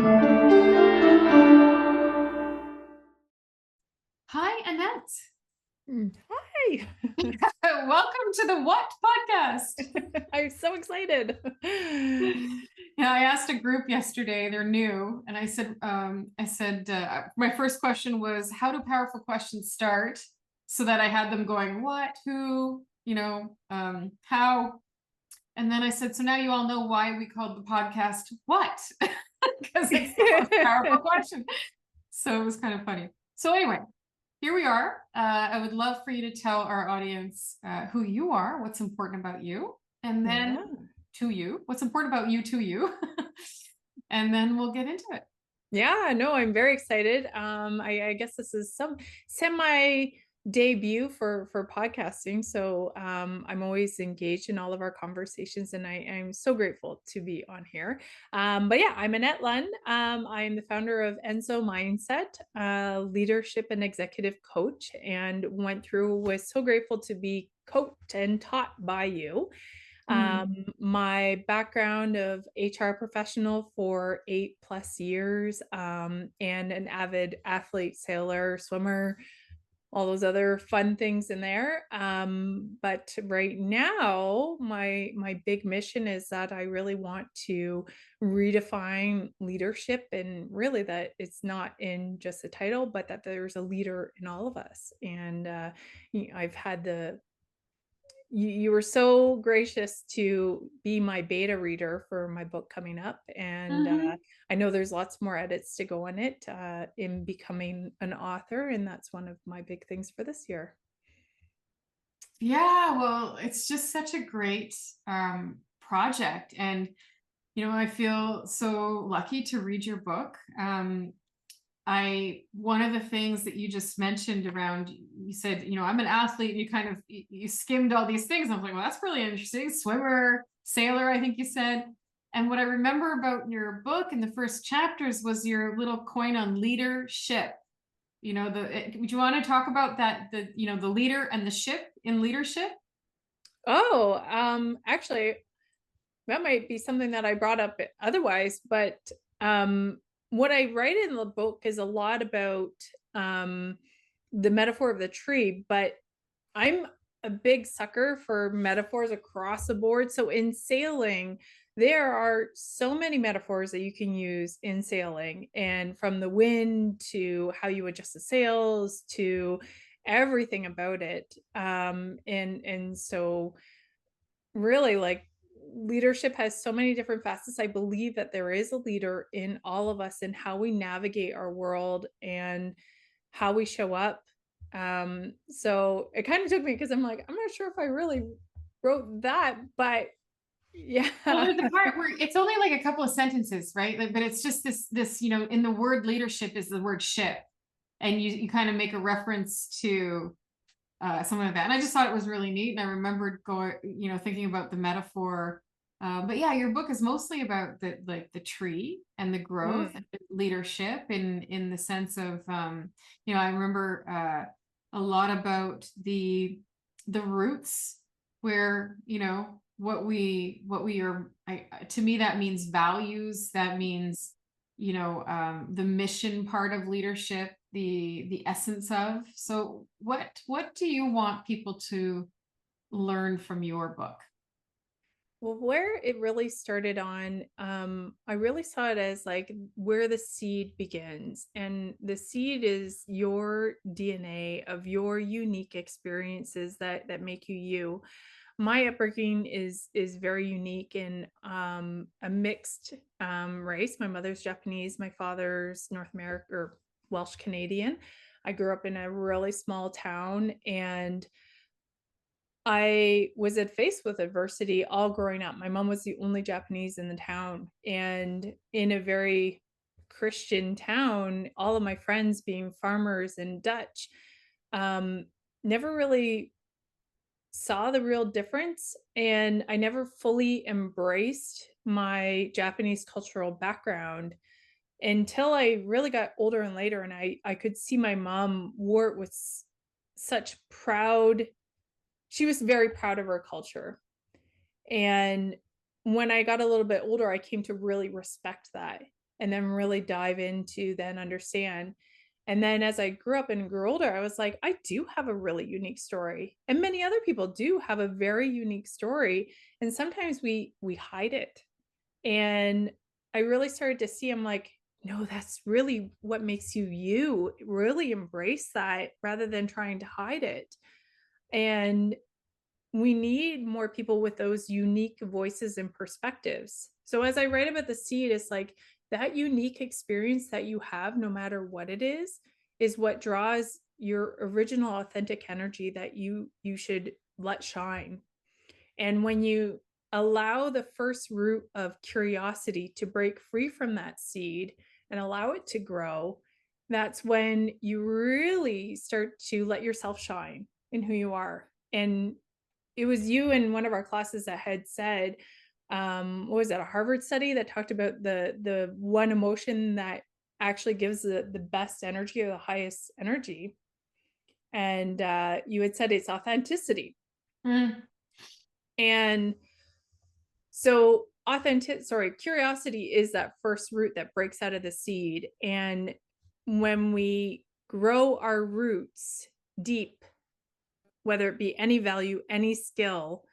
Hi, Annette. Hi. Welcome to the What podcast. I'm so excited. Yeah, I asked a group yesterday. They're new, and I said, my first question was, how do powerful questions start? So that I had them going, what, who, how, and then I said, so now you all know why we called the podcast What, because it's the most powerful question. So it was kind of funny. So anyway, here we are. I would love for you to tell our audience who you are, what's important about you, and Yeah. then to you, what's important about you to you, and then we'll get into it. Yeah, no, I'm very excited. I guess this is some semi debut for podcasting. So I'm always engaged in all of our conversations, and I'm so grateful to be on here. But yeah, I'm Anette Lan. I'm the founder of Ensō Mindset, leadership and executive coach, and was so grateful to be coached and taught by you. My background of HR professional for 8+ years, and an avid athlete, sailor, swimmer, all those other fun things in there. But right now, my big mission is that I really want to redefine leadership, and really that it's not in just a title, but that there's a leader in all of us. And I've had you were so gracious to be my beta reader for my book coming up, and Mhm. I know there's lots more edits to go on it in becoming an author, and that's one of my big things for this year. Yeah, well, it's just such a great project, and I feel so lucky to read your book. One of the things that you just mentioned around, you said, I'm an athlete, and you skimmed all these things. I was like, well, that's really interesting. Swimmer, sailor, I think you said. And what I remember about your book in the first chapters was your little coin on leadership. Would you want to talk about that, the leader and the ship in leadership? Oh, actually, that might be something that I brought up otherwise, but um, what I write in the book is a lot about um, the metaphor of the tree, but I'm a big sucker for metaphors across the board. So in sailing, there are so many metaphors that you can use in sailing, and from the wind to how you adjust the sails to everything about it. And so really, like, leadership has so many different facets. I believe that there is a leader in all of us, and how we navigate our world and how we show up. So it kind of took me, because I'm like, I'm not sure if I really wrote that, but Well, yeah. there's the part where it's only like a couple of sentences, right? Like, but it's just this, in the word leadership is the word ship. And you kind of make a reference to something like that. And I just thought it was really neat. And I remembered going, thinking about the metaphor. But yeah, your book is mostly about the tree and the growth and Mm, leadership in the sense of, I remember a lot about the roots where, what we are, to me, that means values. That means, the mission part of leadership, the essence of. So what do you want people to learn from your book? well, where it really started on, I really saw it as like where the seed begins. And the seed is your DNA of your unique experiences that make you you. My upbringing is very unique in a mixed race. My mother's Japanese, my father's North American or Welsh Canadian. I grew up in a really small town, and I was faced with adversity all growing up. My mom was the only Japanese in the town, and in a very Christian town, all of my friends being farmers and Dutch, um, never really saw the real difference. And I never fully embraced my Japanese cultural background until I really got older and later. And I could see my mom wore it with such proud. She was very proud of her culture. And when I got a little bit older, I came to really respect that. and then really dive into then understand. And then as I grew up and grew older, I was like, I do have a really unique story. And many other people do have a very unique story. And sometimes we hide it. And I really started to see, I'm like, no, that's really what makes you you. Really embrace that rather than trying to hide it. And we need more people with those unique voices and perspectives. So as I write about the seed, it's like that unique experience that you have, no matter what it is what draws your original authentic energy that you should let shine. And when you allow the first root of curiosity to break free from that seed and allow it to grow, that's when you really start to let yourself shine in who you are. And it was you in one of our classes that had said, what was that, a Harvard study that talked about the one emotion that actually gives the best energy or the highest energy. And you had said it's authenticity. Mm. And so curiosity is that first root that breaks out of the seed. And when we grow our roots deep, whether it be any value, any skill,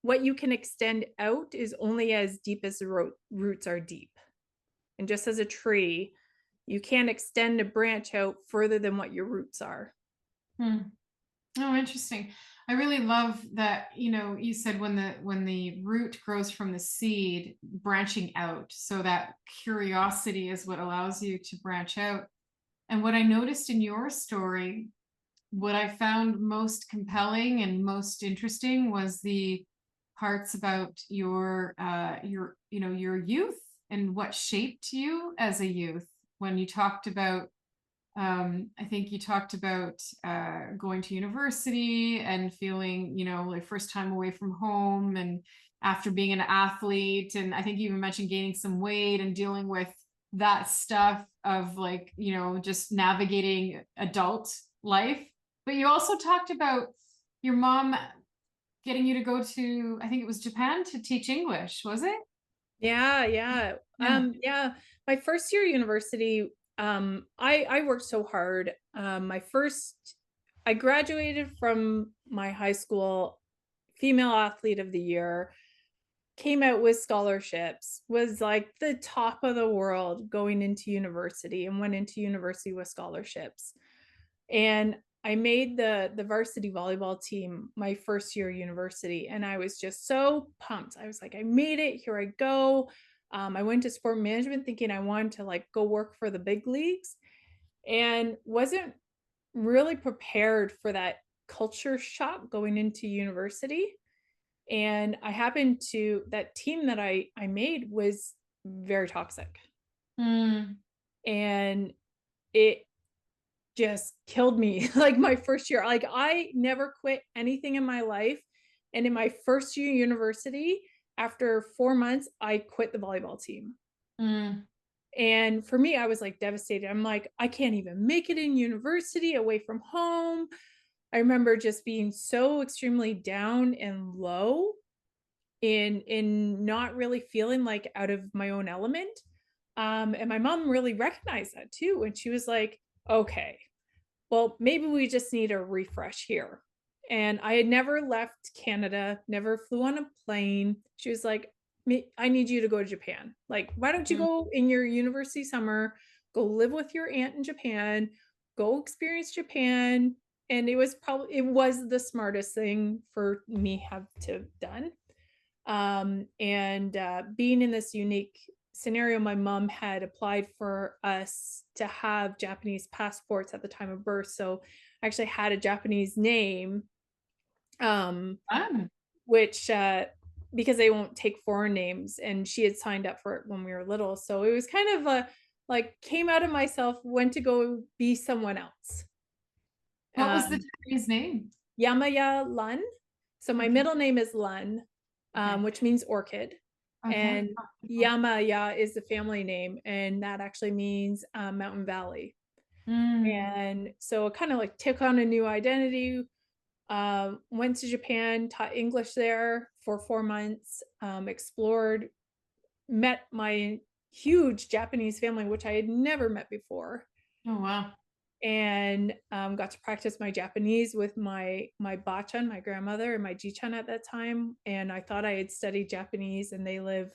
what you can extend out is only as deep as the roots are deep. And just as a tree, you can't extend a branch out further than what your roots are. Hmm. Oh, interesting. I really love that, you said when the root grows from the seed, branching out. So that curiosity is what allows you to branch out. And what I noticed in your story, what I found most compelling and most interesting was the parts about your youth and what shaped you as a youth. When you talked about, I think you talked about going to university and feeling, like first time away from home and after being an athlete. And I think you even mentioned gaining some weight and dealing with that stuff of like, just navigating adult life. But you also talked about your mom getting you to go to, I think it was Japan to teach English, was it? Yeah, yeah. Yeah. Yeah. My first year university, I worked so hard. I graduated from my high school, female athlete of the year, came out with scholarships, was like the top of the world going into university, and went into university with scholarships. And I made the varsity volleyball team my first year university, and I was just so pumped. I was like, I made it. Here I go. I went to sport management thinking I wanted to like go work for the big leagues, and wasn't really prepared for that culture shock going into university. And I happened to that team that I made was very toxic, Mm. and it just killed me. Like my first year, like I never quit anything in my life. And in my first year university, after 4 months, I quit the volleyball team. Mm. And for me, I was like devastated. I'm like, I can't even make it in university away from home. I remember just being so extremely down and low in not really feeling like out of my own element. And my mom really recognized that too. And she was like, okay, well, maybe we just need a refresh here. And I had never left Canada, never flew on a plane. She was like, I need you to go to Japan. Like, why don't you Mm. go in your university summer, go live with your aunt in Japan, go experience Japan. And it was the smartest thing for me have to have done. And being in this unique scenario, my mom had applied for us to have Japanese passports at the time of birth. So I actually had a Japanese name, Fun. which because they won't take foreign names, and she had signed up for it when we were little. So it was kind of a like came out of myself, went to go be someone else. What was the Um, Japanese name? Yamaya Lun. So my Okay. middle name is Lun, Okay. which means orchid. Okay. And Oh, beautiful. Yamaya is the family name, and that actually means mountain valley. Mm. And so it kind of like took on a new identity. Went to Japan, taught English there for 4 months, explored met my huge Japanese family, which I had never met before, Oh, wow. and got to practice my Japanese with my bachan, my grandmother, and my jichan at that time. And I thought I had studied Japanese, and they live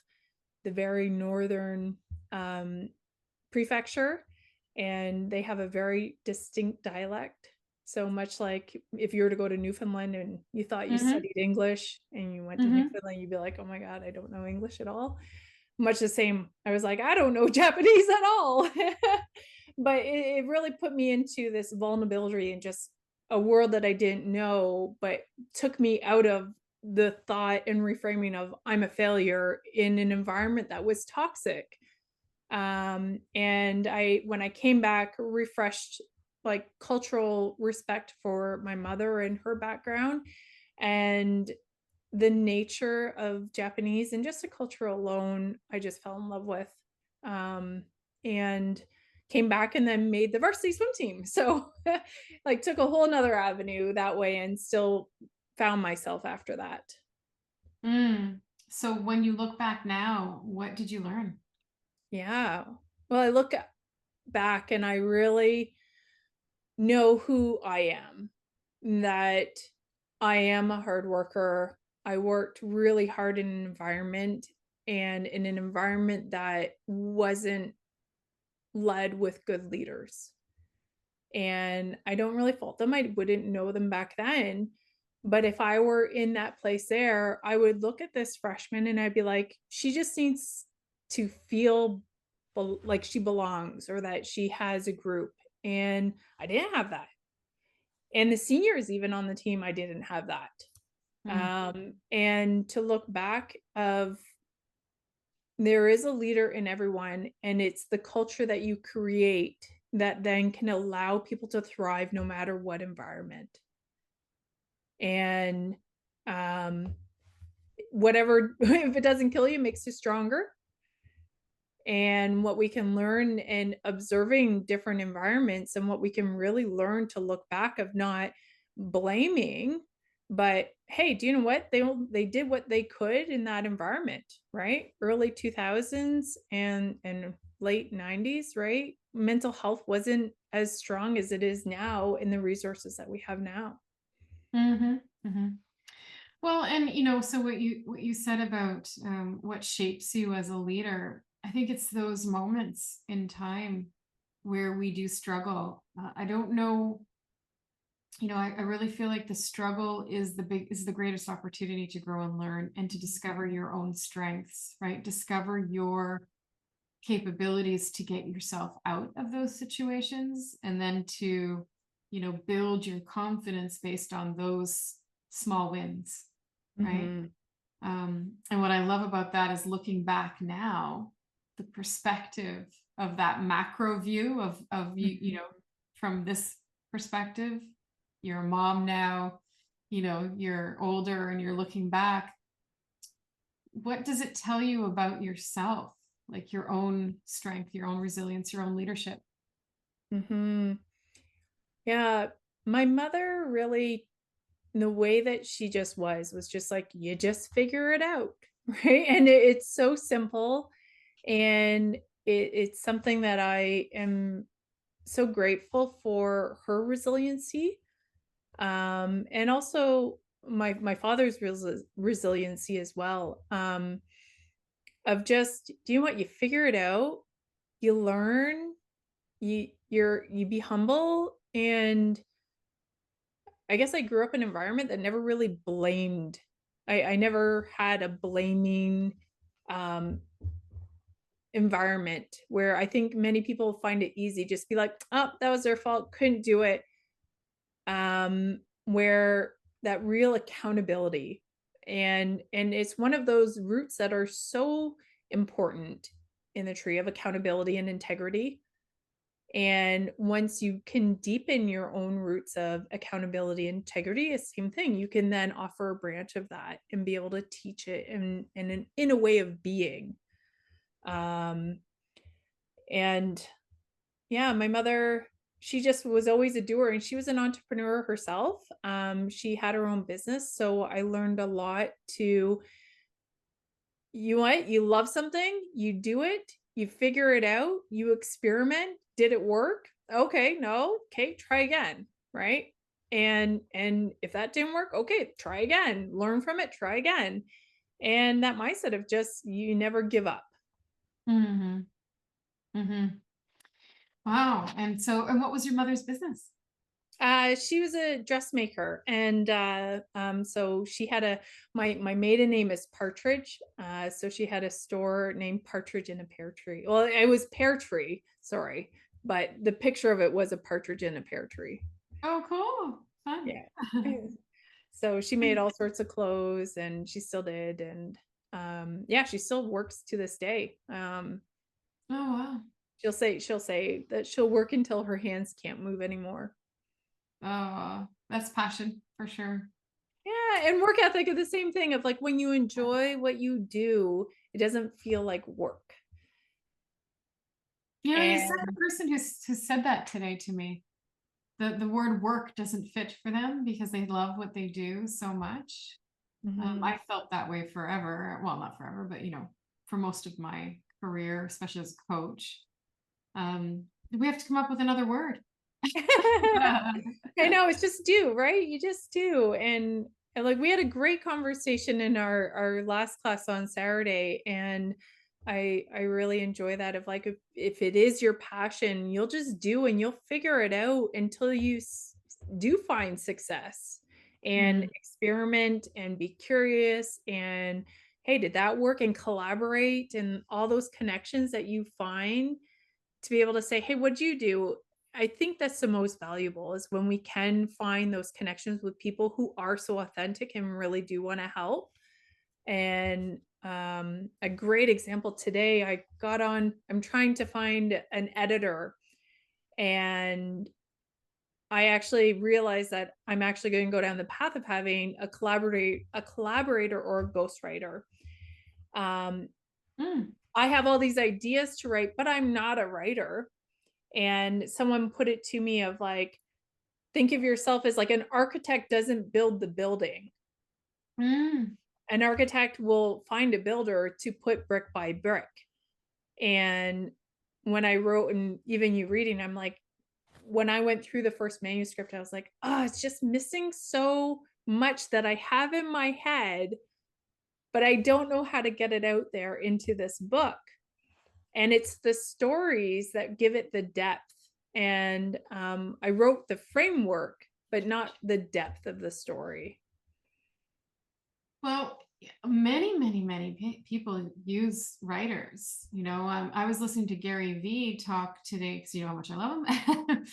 the very northern um, prefecture, and they have a very distinct dialect. So much like if you were to go to Newfoundland and you thought you Mm-hmm. studied English and you went to Mm-hmm. Newfoundland, you'd be like, oh my God, I don't know English at all. Much the same. I was like, I don't know Japanese at all. But it really put me into this vulnerability and just a world that I didn't know, but took me out of the thought and reframing of I'm a failure in an environment that was toxic. And I when I came back, refreshed like cultural respect for my mother and her background and the nature of Japanese and just the culture alone, I just fell in love with. Um, and came back and then made the varsity swim team. So like took a whole nother avenue that way and still found myself after that. Mm. So when you look back now, what did you learn? Yeah. Well, I look back and I really know who I am, that I am a hard worker. I worked really hard in an environment and in an environment that wasn't led with good leaders. And I don't really fault them. I wouldn't know them back then. But if I were in that place there, I would look at this freshman and I'd be like, she just needs to feel like she belongs or that she has a group. And I didn't have that. And the seniors even on the team, I didn't have that. Mm. And to look back of there is a leader in everyone, and it's the culture that you create that then can allow people to thrive no matter what environment. And um, whatever, if it doesn't kill you, makes you stronger. And what we can learn in observing different environments and what we can really learn to look back of not blaming, but hey, do you know what they did what they could in that environment, right? Early 2000s and late 90s, right? Mental health wasn't as strong as it is now in the resources that we have now. Mm-hmm. Mm-hmm. Well, and so what you said about what shapes you as a leader, I think it's those moments in time where we do struggle. I don't know, I really feel like the struggle is the greatest opportunity to grow and learn and to discover your own strengths, right? Discover your capabilities to get yourself out of those situations and then to, build your confidence based on those small wins, right? Mm-hmm. And what I love about that is looking back now, the perspective of that macro view of you, from this perspective, you're a mom now, you're older and you're looking back. What does it tell you about yourself? Like your own strength, your own resilience, your own leadership? Mm-hmm. Yeah. My mother really the way that she just was just like you just figure it out, right? And it's so simple, and it's something that I am so grateful for her resiliency, and also my father's resiliency as well, of just do you know what, you figure it out, you learn, you be humble. And I guess I grew up in an environment that never really blamed. I never had a blaming um, environment where I think many people find it easy just be like, oh, that was their fault, couldn't do it. Where that real accountability, and it's one of those roots that are so important in the tree of accountability and integrity. And once you can deepen your own roots of accountability and integrity, it's the same thing. You can then offer a branch of that and be able to teach it in a way of being. Um, and yeah, my mother, she just was always a doer and she was an entrepreneur herself. She had her own business. So I learned a lot to You what? You love something, you do it, you figure it out, you experiment. Did it work? Okay, no. Okay, try again, right? And if that didn't work, okay, try again. Learn from it, try again. And that mindset of just you never give up. Mm-hmm. Mm-hmm. Wow. And what was your mother's business? She was a dressmaker, and so she had a my maiden name is Partridge. So she had a store named Partridge in a Pear Tree. Well, it was Pear Tree, sorry, but the picture of it was a partridge in a pear tree. Oh, cool. Fun. Yeah. Yeah. So she made all sorts of clothes, and she still did, and yeah, she still works to this day. Oh, wow. She'll say that she'll work until her hands can't move anymore. Oh, that's passion for sure. Yeah, and work ethic is the same thing of like when you enjoy what you do, it doesn't feel like work. You know, you're the second And person who said that today to me. The word work doesn't fit for them because they love what they do so much. mhm. I felt that way forever. Well, not forever, but for most of my career, especially as a coach. We have to come up with another word. I know it's just do, right? You just do. And like we had a great conversation in our last class on Saturday, and I really enjoy that of like if it is your passion, you'll just do and you'll figure it out until you do find success and Mm. experiment and be curious and hey, did that work, and collaborate and all those connections that you find to be able to say, "Hey, what'd you do?" I think that's the most valuable is when we can find those connections with people who are so authentic and really do want to help. And a great example today, I'm trying to find an editor, and I actually realized that I'm actually going to go down the path of having a collaborator or a ghostwriter. Um, Mm. I have all these ideas to write, but I'm not a writer. And someone put it to me of like, think of yourself as like an architect doesn't build the building. Mm. An architect will find a builder to put brick by brick. And when I wrote, and even you reading, I'm like, when I went through the first manuscript, I was like, oh, it's just missing so much that I have in my head, but I don't know how to get it out there into this book. And it's the stories that give it the depth. And I wrote the framework, but not the depth of the story. Well, many people use writers. I was listening to Gary Vee talk today because you know how much I love him.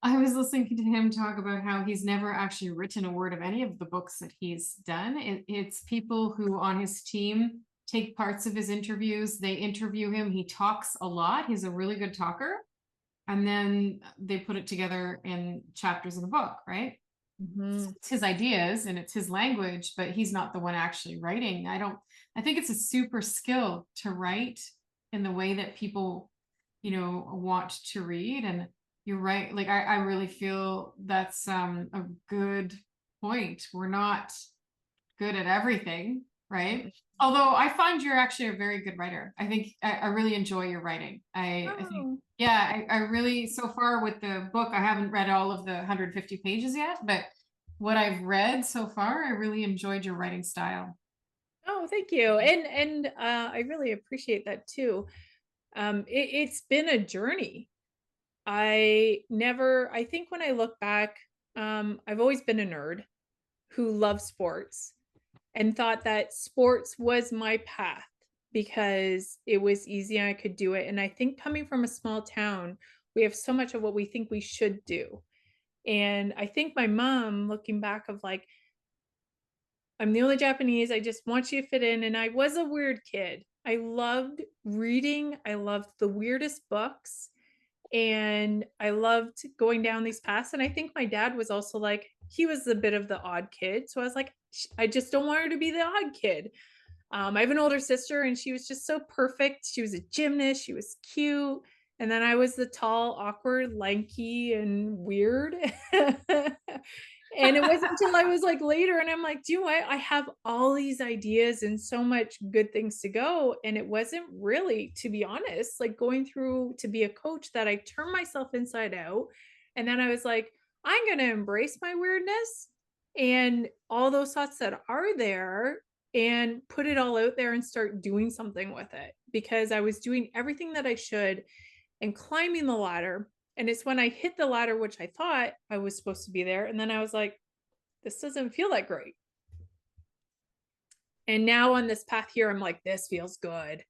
I was listening to him talk about how he's never actually written a word of any of the books that he's done. It's people who on his team take parts of his interviews. They interview him. He talks a lot. He's a really good talker. And then they put it together in chapters of the book, right? Mhm. It's his ideas and it's his language, but he's not the one actually writing. I think it's a super skill to write in the way that people, want to read. And you're right. Like I really feel that's a good point. We're not good at everything, right? Mhm. Although I find you're actually a very good writer. I think I really enjoy your writing. I think, Oh, yeah, I really, so far with the book, I haven't read all of the 150 pages yet, but what I've read so far, I really enjoyed your writing style. oh, thank you. And I really appreciate that too. It's been a journey. I think when I look back, I've always been a nerd who loved sports and thought that sports was my path because it was easy and I could do it. And I think coming from a small town, we have so much of what we think we should do. And I think my mom, looking back, of like, I'm the only Japanese, I just want you to fit in. And I was a weird kid. I loved reading, I loved the weirdest books, and I loved going down these paths. And I think my dad was also like, he was a bit of the odd kid. So I was like, I just don't want her to be the odd kid. I have an older sister, and she was just so perfect. She was a gymnast, she was cute. And then I was the tall, awkward, lanky, and weird. And it wasn't until I was like later and I'm like, do you know what? I have all these ideas and so much good things to go. And it wasn't really, to be honest, like going through to be a coach that I turned myself inside out. And then I was like, I'm going to embrace my weirdness and all those thoughts that are there and put it all out there and start doing something with it because I was doing everything that I should and climbing the ladder. And it's when I hit the ladder, which I thought I was supposed to be there. And then I was like, this doesn't feel that great. And now on this path here, I'm like, this feels good.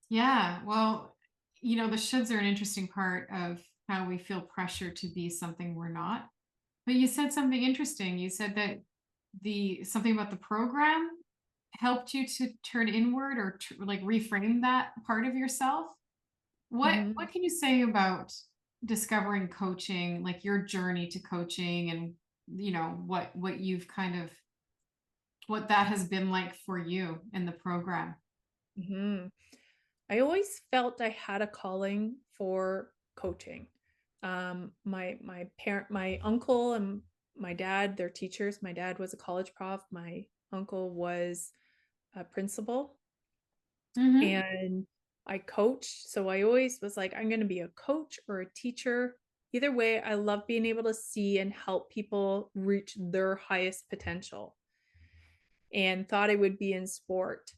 Yeah, well, the shoulds are an interesting part of how we feel pressure to be something we're not. But you said something interesting. You said that the something about the program helped you to turn inward or like reframe that part of yourself. What Mhm. can you say about discovering coaching, like your journey to coaching and what you've kind of what that has been like for you in the program? Mhm. I always felt I had a calling for coaching. My uncle and my dad, they're teachers. My dad was a college prof. My uncle was a principal, Mm-hmm. and I coached. So I always was like, I'm going to be a coach or a teacher. Either way, I love being able to see and help people reach their highest potential and thought I would be in sport.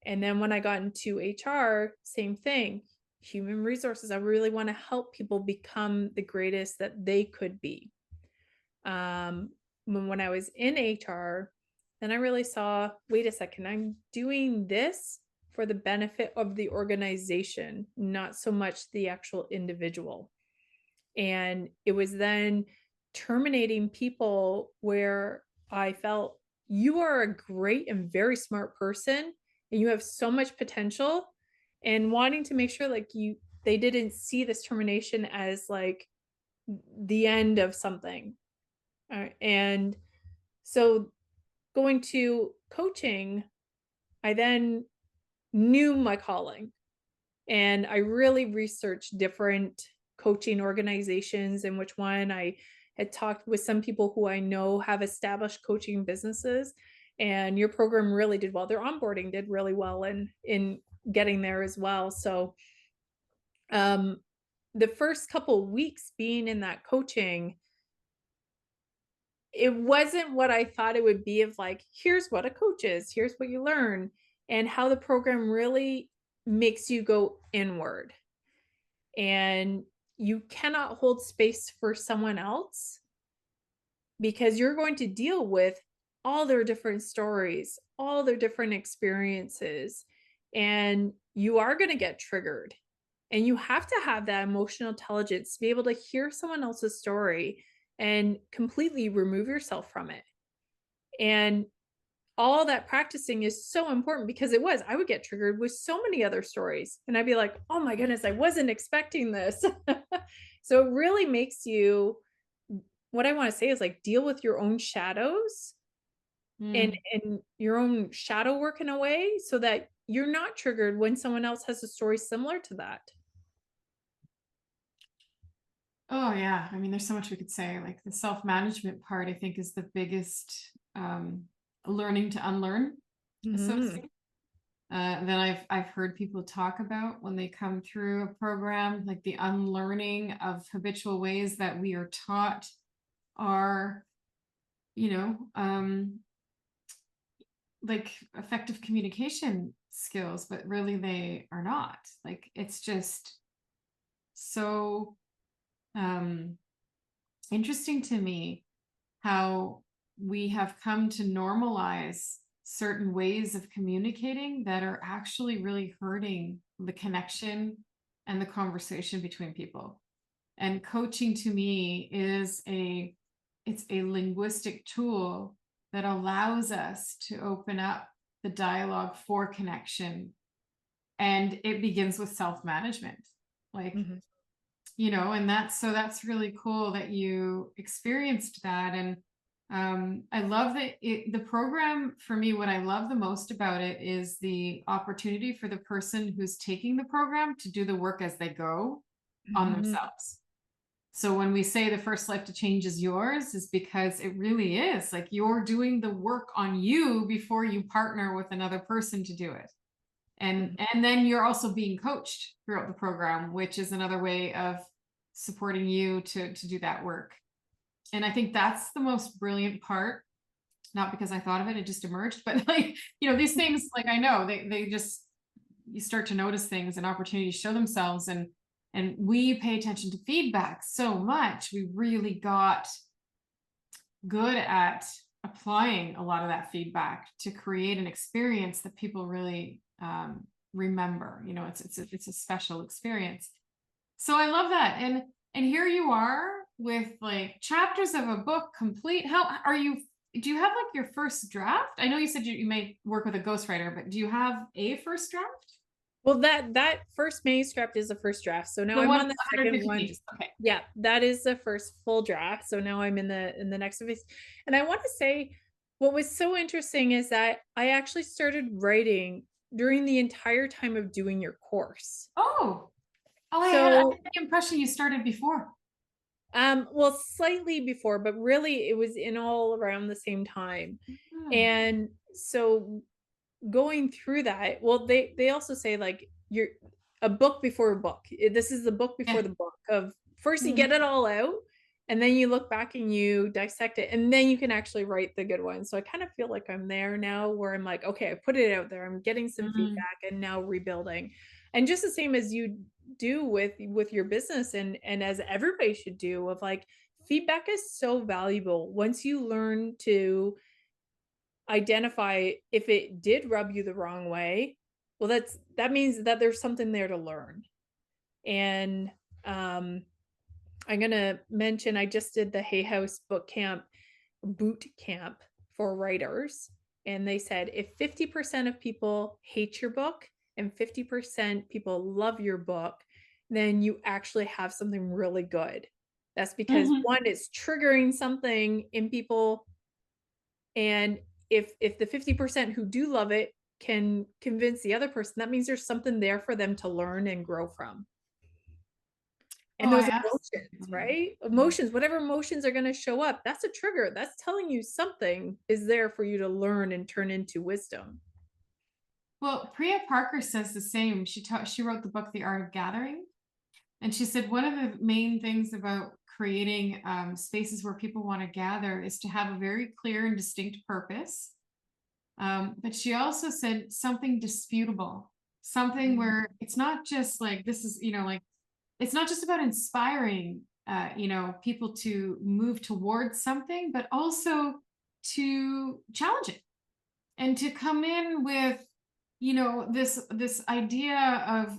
And then when I got into HR, same thing. Human resources. I really want to help people become the greatest that they could be. Um, when I was in HR, then I really saw, wait a second, I'm doing this for the benefit of the organization, not so much the actual individual. And it was then terminating people where I felt you are a great and very smart person and you have so much potential, and wanting to make sure like they didn't see this termination as like the end of something. And so going to coaching, I then knew my calling and I really researched different coaching organizations and which one. I had talked with some people who I know have established coaching businesses, and your program really did well. Their onboarding did really well in getting there as well. So um the first couple weeks being in that coaching, it wasn't what I thought it would be of like, here's what a coach is, here's what you learn, and how the program really makes you go inward. And you cannot hold space for someone else because you're going to deal with all their different stories, all their different experiences, and you are going to get triggered. And you have to have that emotional intelligence to be able to hear someone else's story and completely remove yourself from it. And all that practicing is so important because I would get triggered with so many other stories and I'd be like, oh my goodness, I wasn't expecting this. So it really makes you, what I want to say is like deal with your own shadows and Mm. and your own shadow work in a way so that you're not triggered when someone else has a story similar to that. Oh yeah, I mean, there's so much we could say. Like the self-management part, I think, is the biggest learning to unlearn, so to Mhm. speak. Then I've heard people talk about when they come through a program, like the unlearning of habitual ways that we are taught are, you know, like effective communication skills, but really they are not. Like it's just so um interesting to me how we have come to normalize certain ways of communicating that are actually really hurting the connection and the conversation between people. And coaching to me is it's a linguistic tool that allows us to open up the dialogue for connection, and it begins with self-management. Like, Mhm. and that's really cool that you experienced that. And I love that the program, for me, what I love the most about it is the opportunity for the person who's taking the program to do the work as they go on Mhm. themselves. So when we say the first life to change is yours, is because it really is like you're doing the work on you before you partner with another person to do it. And then you're also being coached throughout the program, which is another way of supporting you to do that work. And I think that's the most brilliant part, not because I thought of it, it just emerged, but like, these things, like, I know they just, you start to notice things and opportunities show themselves, and we pay attention to feedback so much. We really got good at applying a lot of that feedback to create an experience that people really remember. It's a special experience. So I love that. And here you are with like chapters of a book complete. How are you? Do you have like your first draft? I know you said you may work with a ghostwriter, but do you have a first draft? Well, that first manuscript is the first draft. So now The I'm one on the 150 second one. pages. Okay. Yeah, that is the first full draft. So now I'm in the next phase. And I want to say what was so interesting is that I actually started writing during the entire time of doing your course. Oh, I had So the impression you started before. well, slightly before, but really it was in all around the same time. Hmm. And so going through that, well, they also say like you're a book before a book. This is the book before Yeah. the book of first you Mhm. get it all out and then you look back and you dissect it and then you can actually write the good ones. So I kind of feel like I'm there now where I'm like, okay, I put it out there. I'm getting some Mhm. feedback and now rebuilding. And just the same as you do with your business and as everybody should do of like feedback is so valuable once you learn to identify if it did rub you the wrong way. Well, that means that there's something there to learn. And I'm gonna mention I just did the Hay House boot camp for writers, and they said if 50% of people hate your book and 50% people love your book, then you actually have something really good. That's because Mhm. one, it's triggering something in people, and if the 50% who do love it can convince the other person, that means there's something there for them to learn and grow from. Oh, And I those absolutely emotions, believe it. right? Yeah. Emotions, whatever emotions are going to show up, that's a trigger. That's telling you something is there for you to learn and turn into wisdom. Well, Priya Parker says the same. She wrote the book The Art of Gathering, and she said one of the main things about creating spaces where people want to gather is to have a very clear and distinct purpose. But she also said something disputable, something Mm. where it's not just like this is, like it's not just about inspiring, people to move towards something, but also to challenge it and to come in with, this idea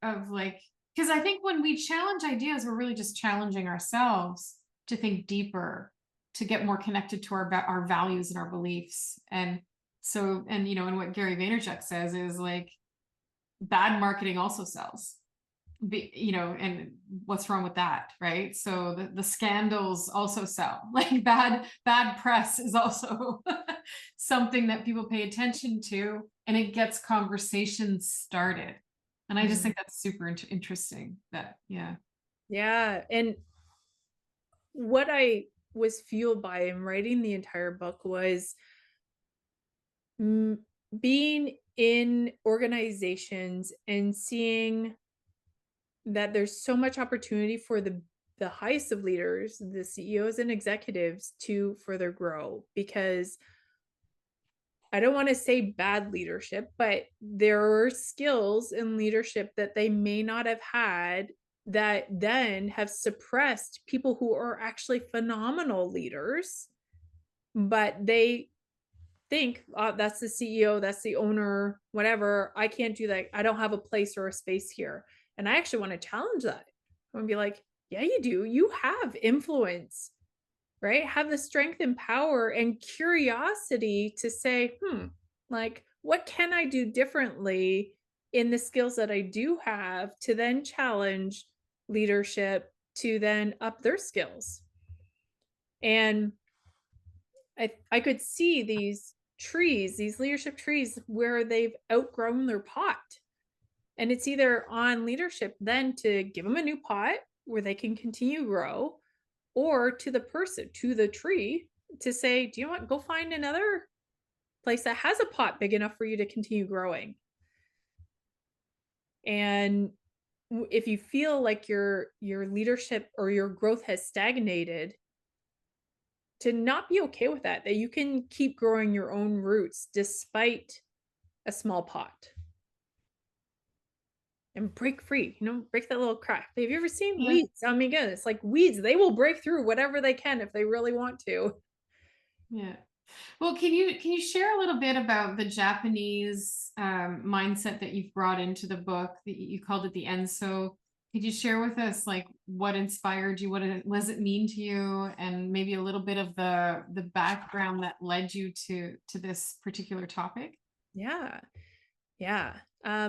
of like, because I think when we challenge ideas, we're really just challenging ourselves to think deeper, to get more connected to our values and our beliefs. And so, and what Gary Vaynerchuk says is like, bad marketing also sells. And what's wrong with that, right? So the scandals also sell. Like bad press is also something that people pay attention to, and it gets conversations started. And I just Mhm. think that's super interesting. Yeah. Yeah. And what I was fueled by in writing the entire book was mm, being in organizations and seeing that there's so much opportunity for the highest of leaders, the CEOs and executives to further grow because I don't want to say bad leadership, but there are skills in leadership that they may not have had that then have suppressed people who are actually phenomenal leaders, but they think, oh, that's the CEO, that's the owner, whatever. I can't do that. I don't have a place or a space here. And I actually want to challenge that. I want to be like, yeah, you do. You have influence, right? Have the strength and power and curiosity to say, like, what can I do differently in the skills that I do have to then challenge leadership to then up their skills? And I could see these trees, these leadership trees where they've outgrown their pot. And it's either on leadership then to give them a new pot where they can continue to grow, or to the person, to the tree, to say, do you know what? Go find another place that has a pot big enough for you to continue growing. And if you feel like your leadership or your growth has stagnated, to not be okay with that you can keep growing your own roots despite a small pot. And break free, break that little crack. Have you ever seen Yeah. weeds? Oh my goodness, like weeds, they will break through whatever they can if they really want to. Yeah. Well, can you share a little bit about the Japanese mindset that you've brought into the book? That you called it the Enso. Could you share with us like what inspired you? What does it mean to you? And maybe a little bit of the background that led you to this particular topic? Yeah. Yeah.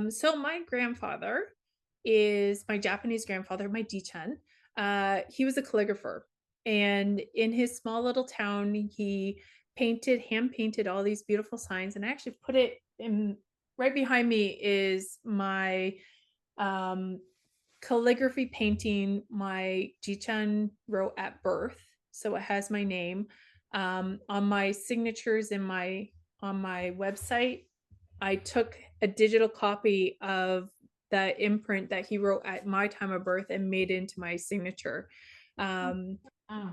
So my grandfather is my Japanese grandfather, my Dichan. He was a calligrapher. And in his small little town, he hand painted all these beautiful signs. And I actually put it in right behind me is my um, calligraphy painting my Dichan wrote at birth. So it has my name. On my signatures on my website, I took a digital copy of the imprint that he wrote at my time of birth and made into my signature. Um, Oh,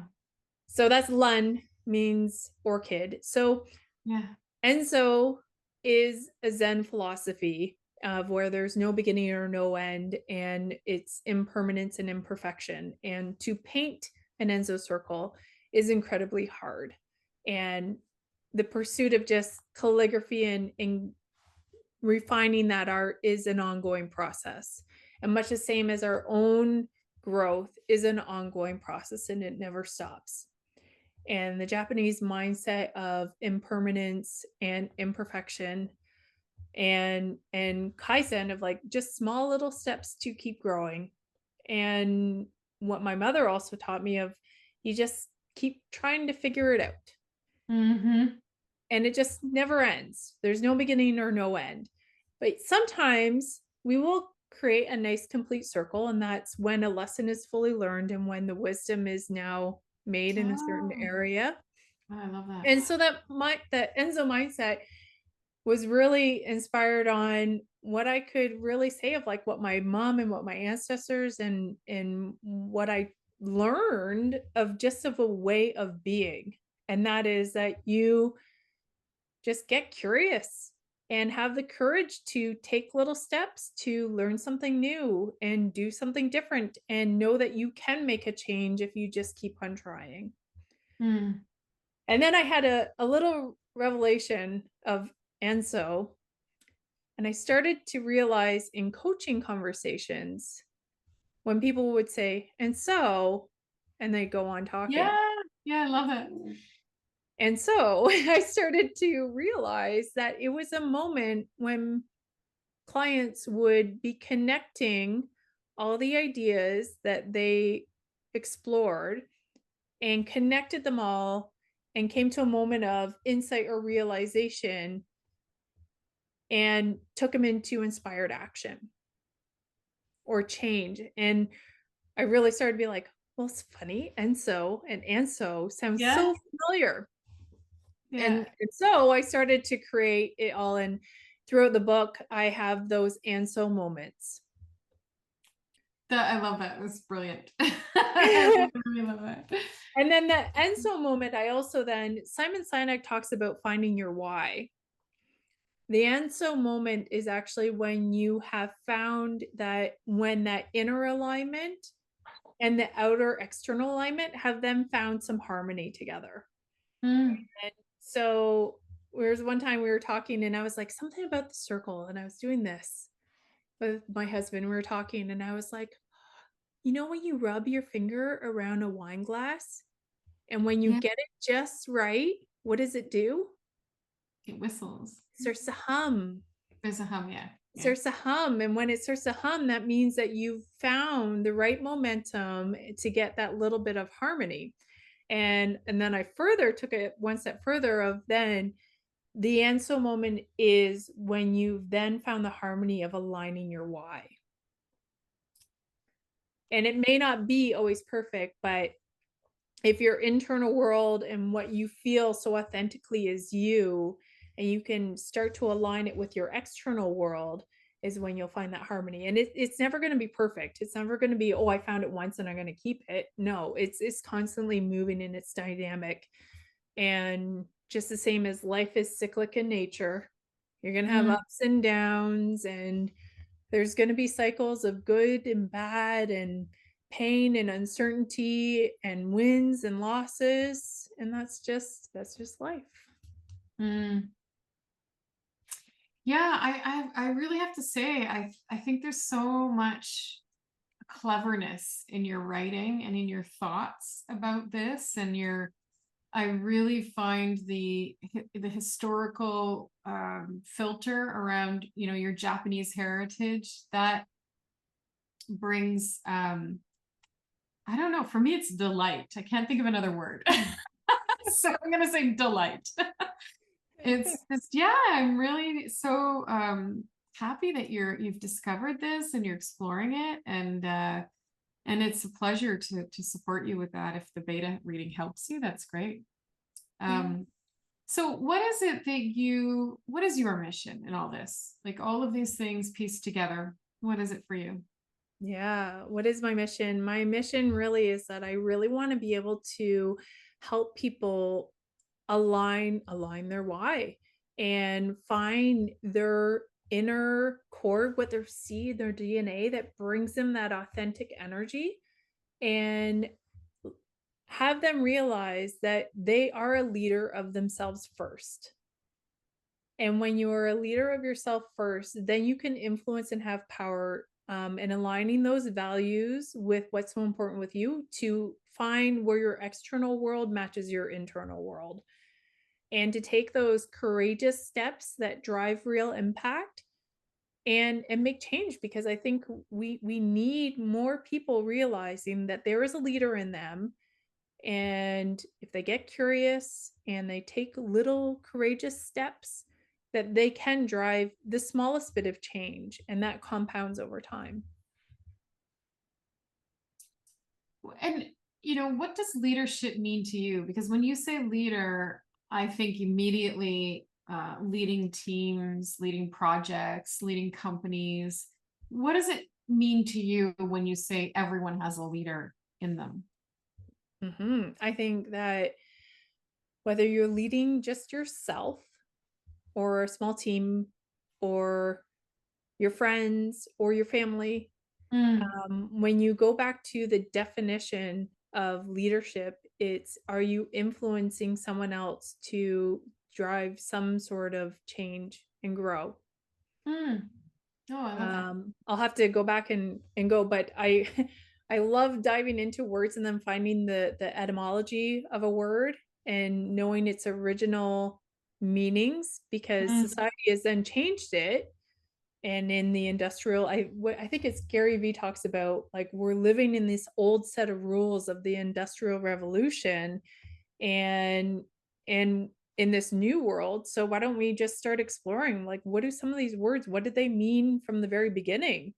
so that's Lan, means orchid. So yeah. Enso is a Zen philosophy of where there's no beginning or no end, and it's impermanence and imperfection. And to paint an Enso circle is incredibly hard. And the pursuit of just calligraphy and refining that art is an ongoing process. And much the same as our own growth is an ongoing process and it never stops. And the Japanese mindset of impermanence and imperfection and kaizen of like just small little steps to keep growing. And what my mother also taught me of, you just keep trying to figure it out. Mm-hmm. And it just never ends. There's no beginning or no end. But sometimes we will create a nice complete circle, and that's when a lesson is fully learned and when the wisdom is now made in a certain Oh, area. I love that. And so the Ensō mindset was really inspired on what I could really say of like what my mom and what my ancestors and what I learned of just of a way of being. And that is that you just get curious and have the courage to take little steps to learn something new and do something different and know that you can make a change if you just keep on trying. Mm. And then I had a little revelation of Enso, and I started to realize in coaching conversations when people would say, and so, and they go on talking. Yeah, yeah, I love it. And so I started to realize that it was a moment when clients would be connecting all the ideas that they explored and connected them all and came to a moment of insight or realization and took them into inspired action or change. And I really started to be like, well, it's funny. And so sounds Yeah, so familiar. yeah. And so I started to create it all. And throughout the book, I have those and so moments. I love that. It was brilliant. I really love that. And then the Enso moment, I also then, Simon Sinek talks about finding your why. The Enso moment is actually when you have found that when that inner alignment and the outer external alignment have then found some harmony together. Mm. And so there was one time we were talking and I was like, something about the circle. And I was doing this with my husband. We were talking and I was like, you know, when you rub your finger around a wine glass and when you Yeah, get it just right, what does it do? it whistles. It starts to hum. There's a hum, yeah. It Yeah. starts to hum. And when it starts to hum, that means that you've found the right momentum to get that little bit of harmony. And then I further took it one step further of then the Enso moment is when you've then found the harmony of aligning your why. And it may not be always perfect, but if your internal world and what you feel so authentically is you, and you can start to align it with your external world, is when you'll find that harmony. And it's never going to be perfect. It's never going to be, oh, I found it once and I'm going to keep it. No, it's constantly moving in its dynamic. And just the same as life is cyclic in nature, you're going to have Mm, ups and downs, and there's going to be cycles of good and bad and pain and uncertainty and wins and losses, and that's just life. mm. Yeah, I really have to say, I think there's so much cleverness in your writing and in your thoughts about this, and your I really find the historical filter around, your Japanese heritage that brings I don't know, for me it's delight. I can't think of another word. So I'm gonna say delight. It's just, yeah, I'm really so happy that you've discovered this and you're exploring it, and it's a pleasure to support you with that. If the beta reading helps you, that's great. Yeah. Um, so what is your mission in all this? Like all of these things pieced together, what is it for you? Yeah. What is my mission? My mission really is that I really want to be able to help people align their why and find their inner core, what their seed, their DNA that brings them that authentic energy, and have them realize that they are a leader of themselves first. And when you are a leader of yourself first, then you can influence and have power, in aligning those values with what's so important with you, to find where your external world matches your internal world, and to take those courageous steps that drive real impact and make change. Because I think we need more people realizing that there is a leader in them, and if they get curious and they take little courageous steps, that they can drive the smallest bit of change, and that compounds over time. And what does leadership mean to you? Because when you say leader, I think immediately leading teams, leading projects, leading companies. What does it mean to you when you say everyone has a leader in them? I think that whether you're leading just yourself or a small team or your friends or your family, Mm, when you go back to the definition of leadership, it's, are you influencing someone else to drive some sort of change and grow? mm. Oh, I love that. I'll have to go back and go, but I I love diving into words and then finding the etymology of a word and knowing its original meanings, because Mm, society has then changed it. And in the industrial, I think it's Gary Vee talks about, like, we're living in this old set of rules of the industrial revolution, and and in this new world. So why don't we just start exploring, like, what do some of these words, what did they mean from the very beginning?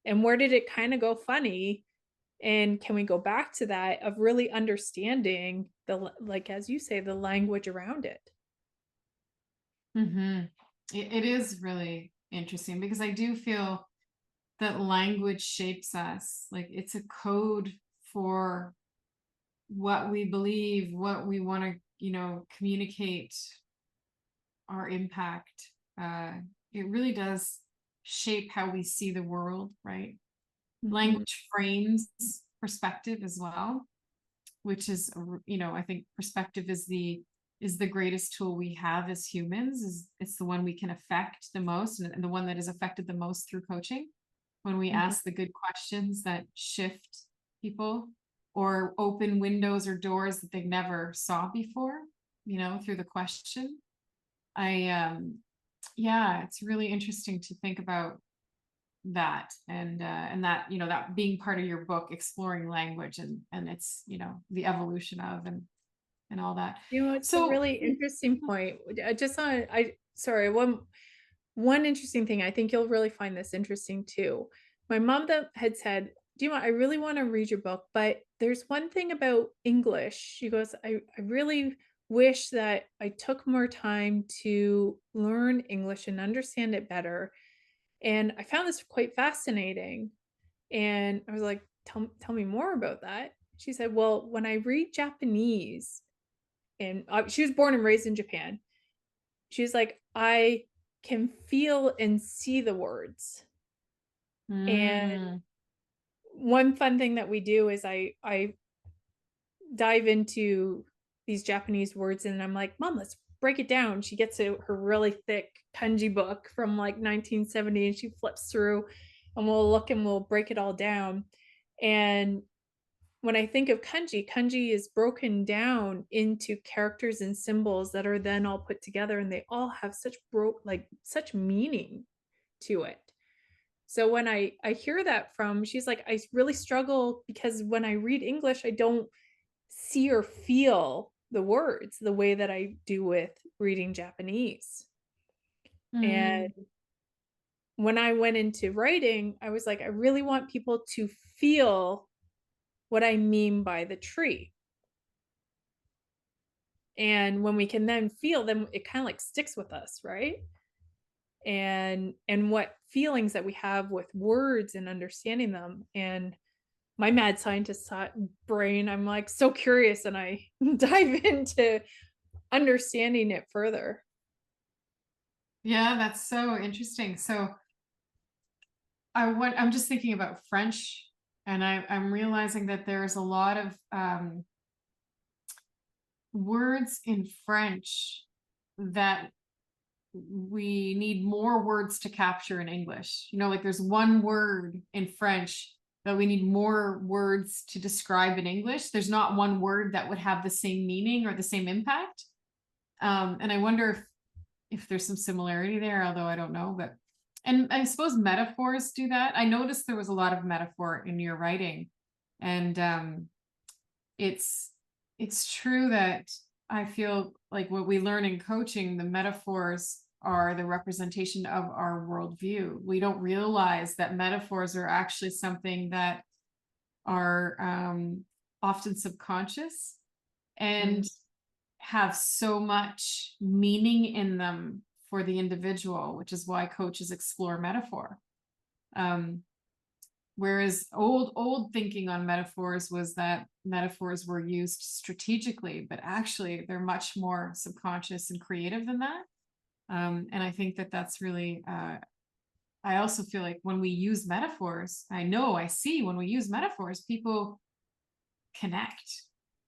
And where did it kind of go funny? And can we go back to that of really understanding like, as you say, the language around it? hmm it is really interesting because I do feel that language shapes us. Like it's a code for what we believe, what we want to, communicate, our impact. Uh, it really does shape how we see the world, right? Mhm. Language frames perspective as well, which is, I think perspective is the greatest tool we have as humans. Is It's the one we can affect the most, and the one that is affected the most through coaching. When we Mhm. ask the good questions that shift people or open windows or doors that they never saw before, through the question. I Yeah, it's really interesting to think about that, and that, that being part of your book, exploring language and it's, the evolution of and all that. It's a So really interesting point. I just on I sorry, one interesting thing, I think you'll really find this interesting too. My mom that had said do you want, I really want to read your book, but there's one thing about English. She goes, I really wish that I took more time to learn English and understand it better. And I found this quite fascinating. And I was like, tell me more about that. She said, well, when I read Japanese, and she was born and raised in Japan, she's like, I can feel and see the words. And Mm. one fun thing that we do is I dive into these Japanese words and I'm like, Mom, let's break it down. She gets her really thick kanji book from like 1970 and she flips through and we'll look and we'll break it all down. And when I think of kanji, kanji is broken down into characters and symbols that are then all put together and they all have such such meaning to it. So when I hear that from, she's like, I really struggle because when I read English, I don't see or feel the words the way that I do with reading Japanese. And Mm. when I went into writing, I was like, I really want people to feel what I mean by the tree. And when we can then feel them, it kind of like sticks with us, right? And what feelings that we have with words and understanding them. And my mad scientist brain, I'm like so curious and I dive into understanding it further. Yeah, that's so interesting. So I'm just thinking about French, and I'm realizing that there's a lot of words in French that we need more words to capture in English. You know, like there's one word in French that we need more words to describe in English. There's not one word that would have the same meaning or the same impact. And I wonder if there's some similarity there, although I don't know. But and I suppose metaphors do that. I noticed there was a lot of metaphor in your writing, and it's it's true that I feel like what we learn in coaching, the metaphors are the representation of our worldview. We don't realize that metaphors are actually something that are often subconscious and Mm, have so much meaning in them for the individual, which is why coaches explore metaphor. Um, Whereas old thinking on metaphors was that metaphors were used strategically, but actually they're much more subconscious and creative than that. And I think that that's really. I also feel like when we use metaphors, I see when we use metaphors, people connect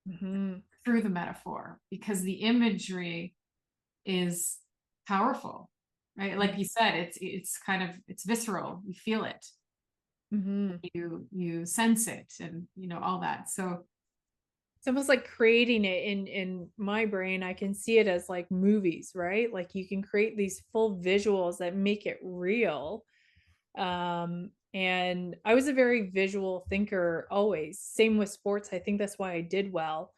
mhm, through the metaphor because the imagery is powerful, right? mm, Like you said, it's kind of it's visceral. You feel it, mhm. you sense it, and you know all that. So It's almost like creating it in my brain. I can see it as like movies, right? Like you can create these full visuals that make it real. And I was a very visual thinker always. Same with sports. I think that's why I did well,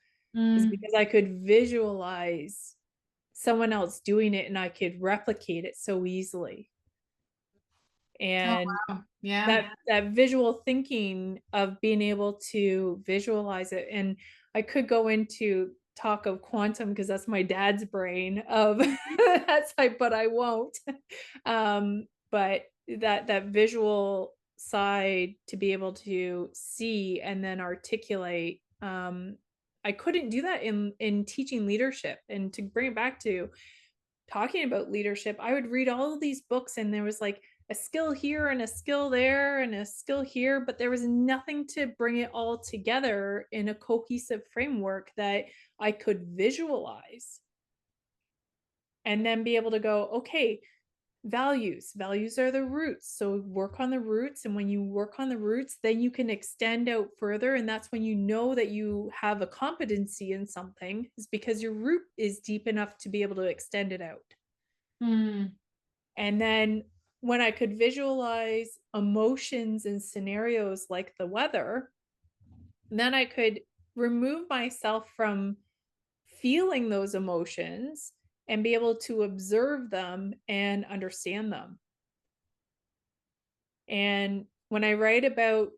is mm, because I could visualize someone else doing it and I could replicate it so easily. oh And wow, yeah. that visual thinking of being able to visualize it, and I could go into talk of quantum because that's my dad's brain of that's like, but I won't. But that visual side to be able to see and then articulate, I couldn't do that in teaching leadership. And to bring it back to talking about leadership, I would read all of these books and there was like a skill here and a skill there and a skill here, but there was nothing to bring it all together in a cohesive framework that I could visualize and then be able to go, okay, values are the roots. So work on the roots. And when you work on the roots, then you can extend out further. And that's when you know that you have a competency in something, is because your root is deep enough to be able to extend it out. Mm, And then when I could visualize emotions and scenarios like the weather, then I could remove myself from feeling those emotions and be able to observe them and understand them. And when I write about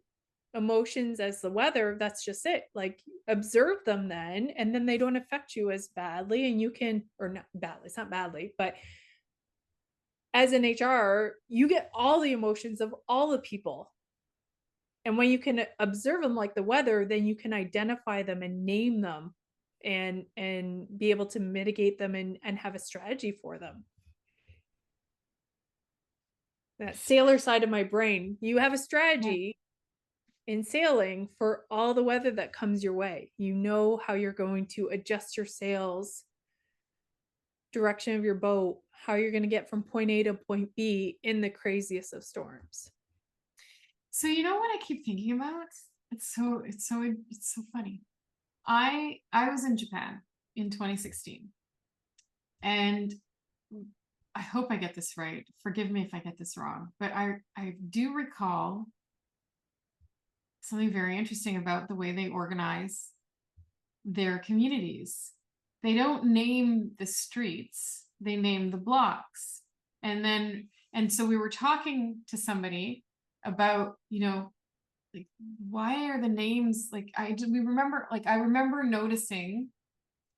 emotions as the weather, that's just it. Like, observe them then, and then they don't affect you as badly. And you can, or not badly, it's not badly, but as an HR, you get all the emotions of all the people. And when you can observe them like the weather, then you can identify them and name them and be able to mitigate them and have a strategy for them. That sailor side of my brain, you have a Yeah. strategy in sailing for all the weather that comes your way. You know how you're going to adjust your sails, direction of your boat, how you're going to get from point A to point B in the craziest of storms. So you know what I keep thinking about? It's so funny. I was in Japan in 2016, and I hope I get this right. Forgive me if I get this wrong, but I do recall something very interesting about the way they organize their communities. They don't name the streets, they name the blocks. And so we were talking to somebody about, like, why are the names like I remember noticing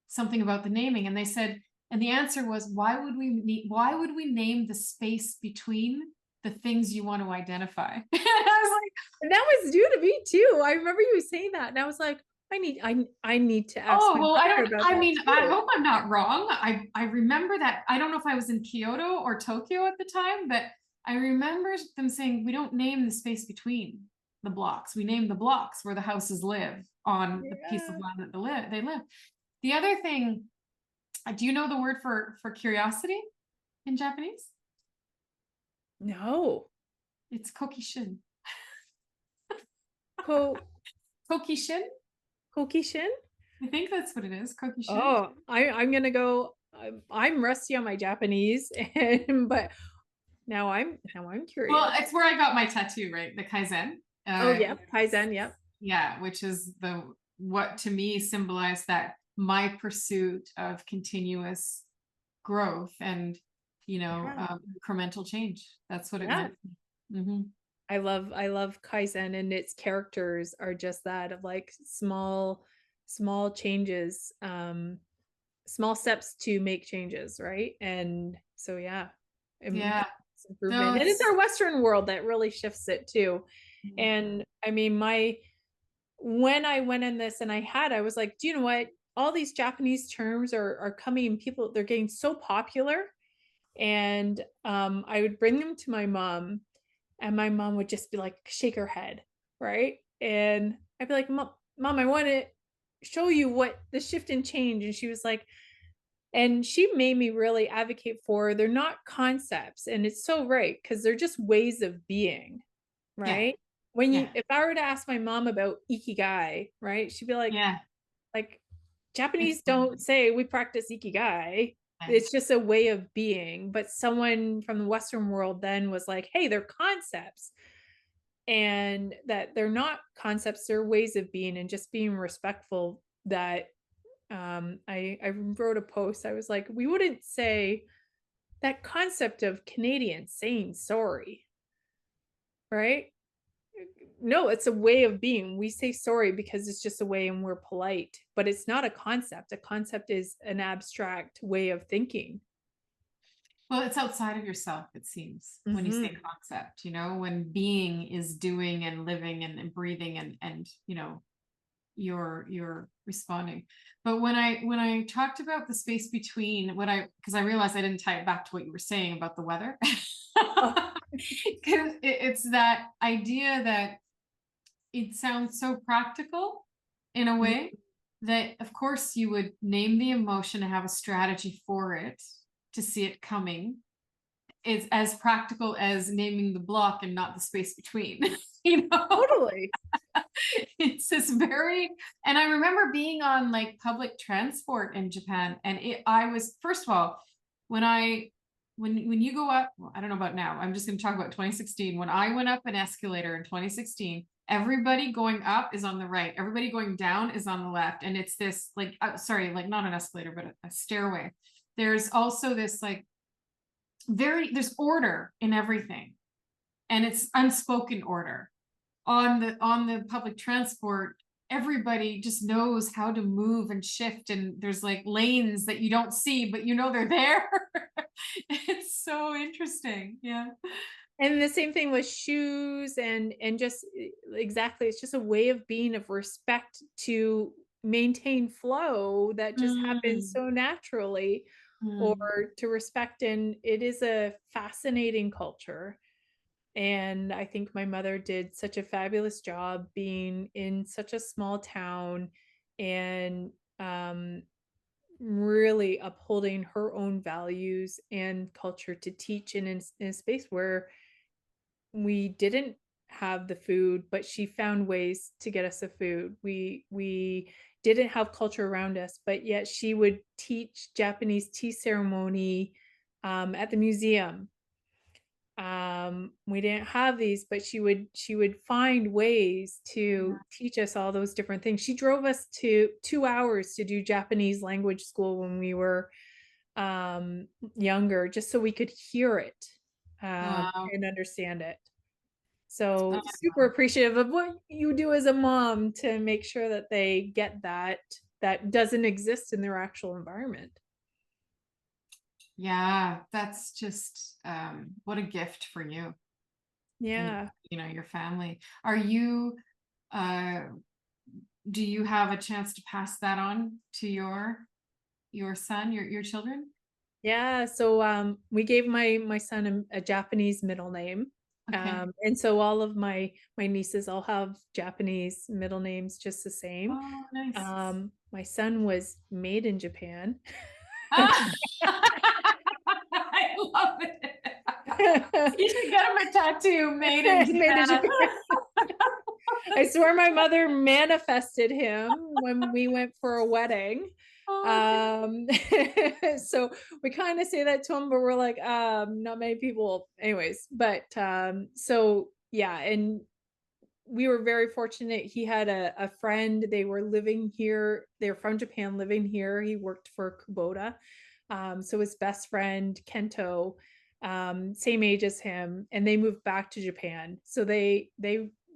something about the naming, and they said, and the answer was, why would we name the space between the things you want to identify? And I was like, And that was new to me too. I remember you saying that, and I was like, I need to ask oh, my well, partner about I that mean, I too. hope I'm not wrong. I remember that. I don't know if I was in Kyoto or Tokyo at the time, but I remember them saying, we don't name the space between the blocks. We name the blocks where the houses live on the piece of Yeah. land that they live. The other thing, do you know the word for curiosity in Japanese? No. It's kokishin. Ko Kokishin? Kokishin? I think that's what it is. Kokishin. Oh, I'm gonna go. I'm rusty on my Japanese, and but now I'm Well, curious. it's where I got my tattoo, right? The kaizen. Oh, Uh, yeah, Kaizen, yep. yeah, which is what to me symbolized that my pursuit of continuous growth and Yeah, incremental change. That's what it yeah. meant. Hmm. I love Kaizen, and its characters are just that, of like small changes, small steps to make changes, right? And so yeah, Yeah. improvement. No, And it's it's our Western world that really shifts it too. And I mean, when I went in this and I was like, do you know what? All these Japanese terms are coming, people, they're getting so popular. And I would bring them to my mom, and my mom would just be like, shake her head, right? And I'd be like, Mom, I want to show you what the shift and change. And she was like, and she made me really advocate for, they're not concepts. And it's so right, because they're just ways of being, yeah, right? When you, yeah, if I were to ask my mom about ikigai, right, she'd be yeah. like It's Japanese don't say we practice ikigai. yeah. It's just a way of being. But someone from the Western world then was like, hey, they're concepts. And that they're not concepts, they're ways of being, and just being respectful that I wrote a post. I was like, we wouldn't say that concept of Canadians saying sorry, right? No, it's a way of being. We say sorry because it's just a way and we're polite, but it's not a concept. A concept is an abstract way of thinking. Well, it's outside of yourself, it seems, when you say Hmm. concept, when being is doing and living and breathing and you're responding. But when I talked about the space between because I realized I didn't tie it back to what you were saying about the weather. Oh, Because it's that idea that it sounds so practical in a way that of course you would name the emotion and have a strategy for it to see it coming. Is as practical as naming the block and not the space between. you know totally. it's this very, and I remember being on like public transport in Japan, and I was, first of all, when you go up, well, I don't know about now, I'm just going to talk about 2016. When I went up an escalator in 2016, everybody going up is on the right, everybody going down is on the left, and it's this like sorry, like not an escalator but a stairway. There's also this like there's order in everything, and it's unspoken order on the public transport, everybody just knows how to move and shift, and there's like lanes that you don't see, but you know they're there. It's so interesting. Yeah. And the same thing with shoes and just exactly, it's just a way of being, of respect to maintain flow that just happens Mm, so naturally, or mm, to respect. And it is a fascinating culture. And I think my mother did such a fabulous job being in such a small town and um, really upholding her own values and culture to teach in a space where we didn't have the food, but she found ways to get us the food. We didn't have culture around us, but yet she would teach Japanese tea ceremony at the museum. We didn't have these, but she would find ways to yeah. teach us all those different things. She drove us to 2 hours to do Japanese language school when we were um younger, just so we could hear it Wow. and understand it. So Oh, super appreciative of what you do as a mom to make sure that they get that doesn't exist in their actual environment. yeah, that's just what a gift for you and Yeah. your family. Are you uh do you have a chance to pass that on to your son, your children? Yeah, so we gave my son a Japanese middle name. Okay. And so all of my nieces all have Japanese middle names just the same. Oh, nice. My son was made in Japan. Ah! I love it. You should get him a tattoo made in Made in Japan. Japan. I swear my mother manifested him when we went for a wedding. Oh, Um, so we kind of say that to him, but we're like, not many people, anyways. But so yeah, and we were very fortunate. He had a friend. They were living here. They're from Japan, living here. He worked for Kubota. So his best friend, Kento, same age as him, and they moved back to Japan. So they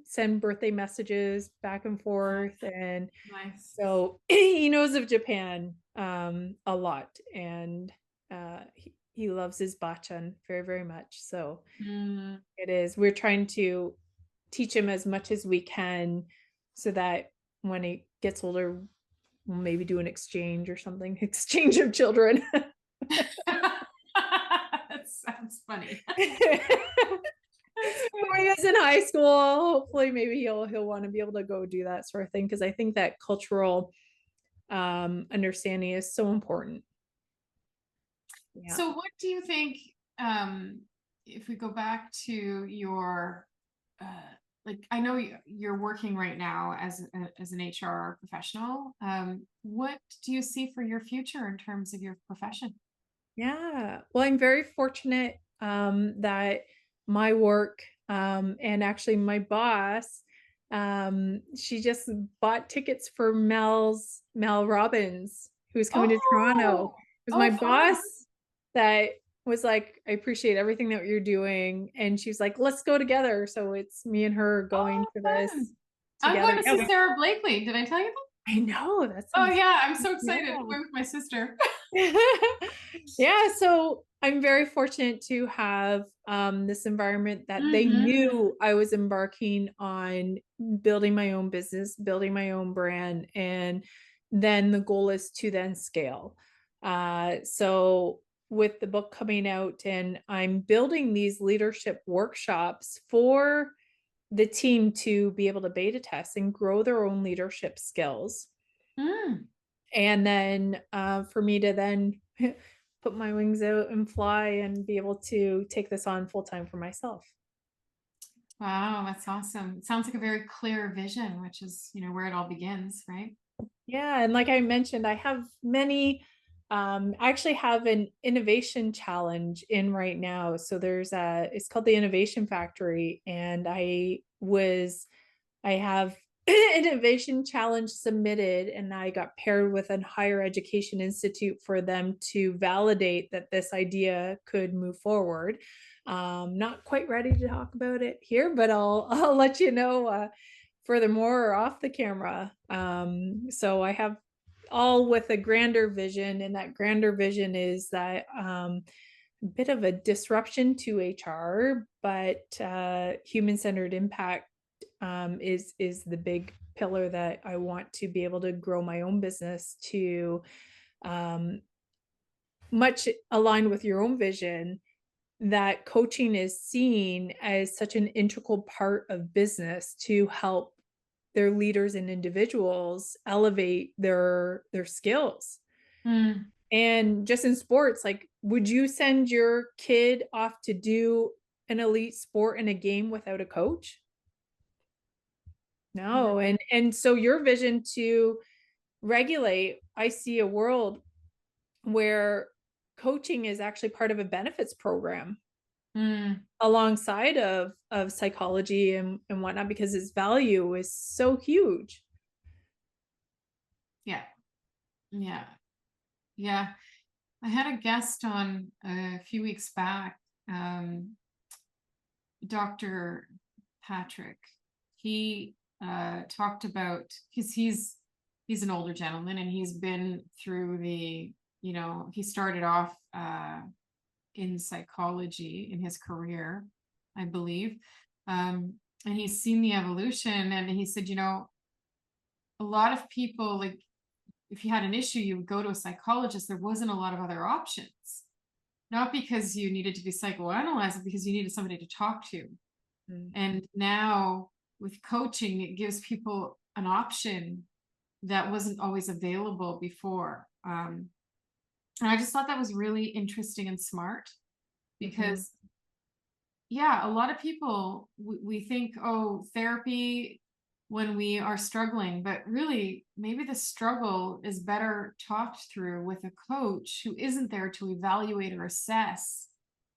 send birthday messages back and forth. And nice. so he knows of Japan a lot. And he loves his bachan very, very much. So Mm. it is. We're trying to teach him as much as we can so that when he gets older, we'll maybe do an exchange or something, exchange of children. That sounds funny. That's When he was in high school, hopefully maybe he'll want to be able to go do that sort of thing, because I think that cultural understanding is so important. Yeah. So what do you think, if we go back to your, uh, like, I know you're working right now as an HR professional. What do you see for your future in terms of your profession? Yeah. Well, I'm very fortunate that my work and actually my boss, she just bought tickets for Mel Robbins, who's coming to Toronto. Oh, It was my oh, fun. boss that was like, I appreciate everything that you're doing. And she was like, let's go together. So it's me and her going Oh, to fun. this I'm going together. to see Sarah Blakely. Did I tell you that? I know that Oh sounds, yeah, I'm so yeah. excited. I'm going with my sister. Yeah, so I'm very fortunate to have this environment that they Hmm. knew I was embarking on building my own business, building my own brand, and then the goal is to then scale. So with the book coming out, and I'm building these leadership workshops for the team to be able to beta test and grow their own leadership skills. Mm. And then for me to then put my wings out and fly and be able to take this on full time for myself. Wow, that's awesome. It sounds like a very clear vision, which is, where it all begins, right? Yeah, and like I mentioned, I have many. I actually have an innovation challenge in right now. So it's called the Innovation Factory, and I have an innovation challenge submitted, and I got paired with a higher education institute for them to validate that this idea could move forward. Not quite ready to talk about it here, but I'll let you know furthermore off the camera. So I have all with a grander vision, and that grander vision is that a bit of a disruption to HR, but human-centered impact is the big pillar that I want to be able to grow my own business to, um, much aligned with your own vision, that coaching is seen as such an integral part of business to help their leaders and individuals elevate their skills. Mm. And just in sports, like, would you send your kid off to do an elite sport in a game without a coach? No. No. And so your vision to regulate, I see a world where coaching is actually part of a benefits program Mm. alongside of psychology and whatnot, because its value is so huge. Yeah. Yeah. Yeah. I had a guest on a few weeks back, Dr. Patrick. He talked about, because he's an older gentleman and he's been through he started off in psychology in his career, I believe. And he's seen the evolution, and he said, a lot of people, like, if you had an issue, you would go to a psychologist. There wasn't a lot of other options. Not because you needed to be psychoanalyzed, but because you needed somebody to talk to. Mm. And now with coaching, it gives people an option that wasn't always available before. And I just thought that was really interesting and smart, Mhm. because yeah, a lot of people, we think, oh, therapy when we are struggling, but really maybe the struggle is better talked through with a coach who isn't there to evaluate or assess,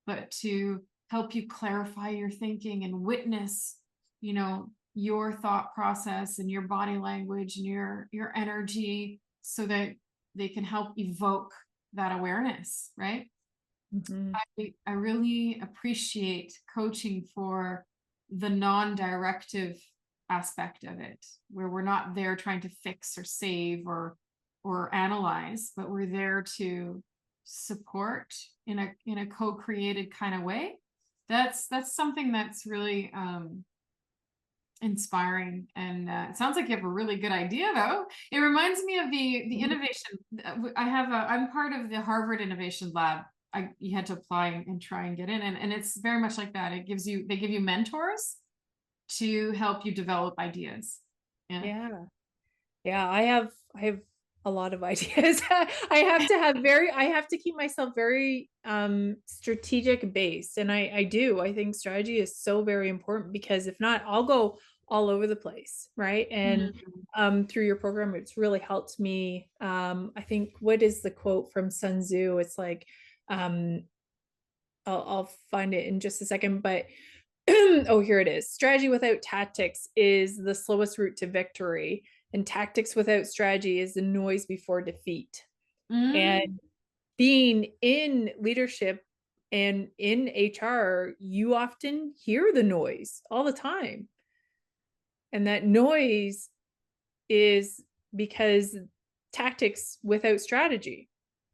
but to help you clarify your thinking and witness, your thought process and your body language and your energy, so that they can help evoke that awareness, right? Mhm. I really appreciate coaching for the non-directive aspect of it, where we're not there trying to fix or save or analyze, but we're there to support in a co-created kind of way. That's something that's really inspiring, and it sounds like you have a really good idea, though. It reminds me of the Mhm. innovation. I'm part of the Harvard Innovation Lab. You had to apply and try and get in, and it's very much like that. They give you mentors to help you develop ideas. Yeah. Yeah. Yeah, I have a lot of ideas. I have to keep myself very strategic based, and I do. I think strategy is so very important, because if not, I'll go all over the place, right? And Mhm. through your program, it's really helped me. I think, what is the quote from Sun Tzu? It's like, um I'll find it in just a second, but oh, here it is. Strategy without tactics is the slowest route to victory, and tactics without strategy is the noise before defeat. Mm. And being in leadership and in HR, you often hear the noise all the time. And that noise is because tactics without strategy.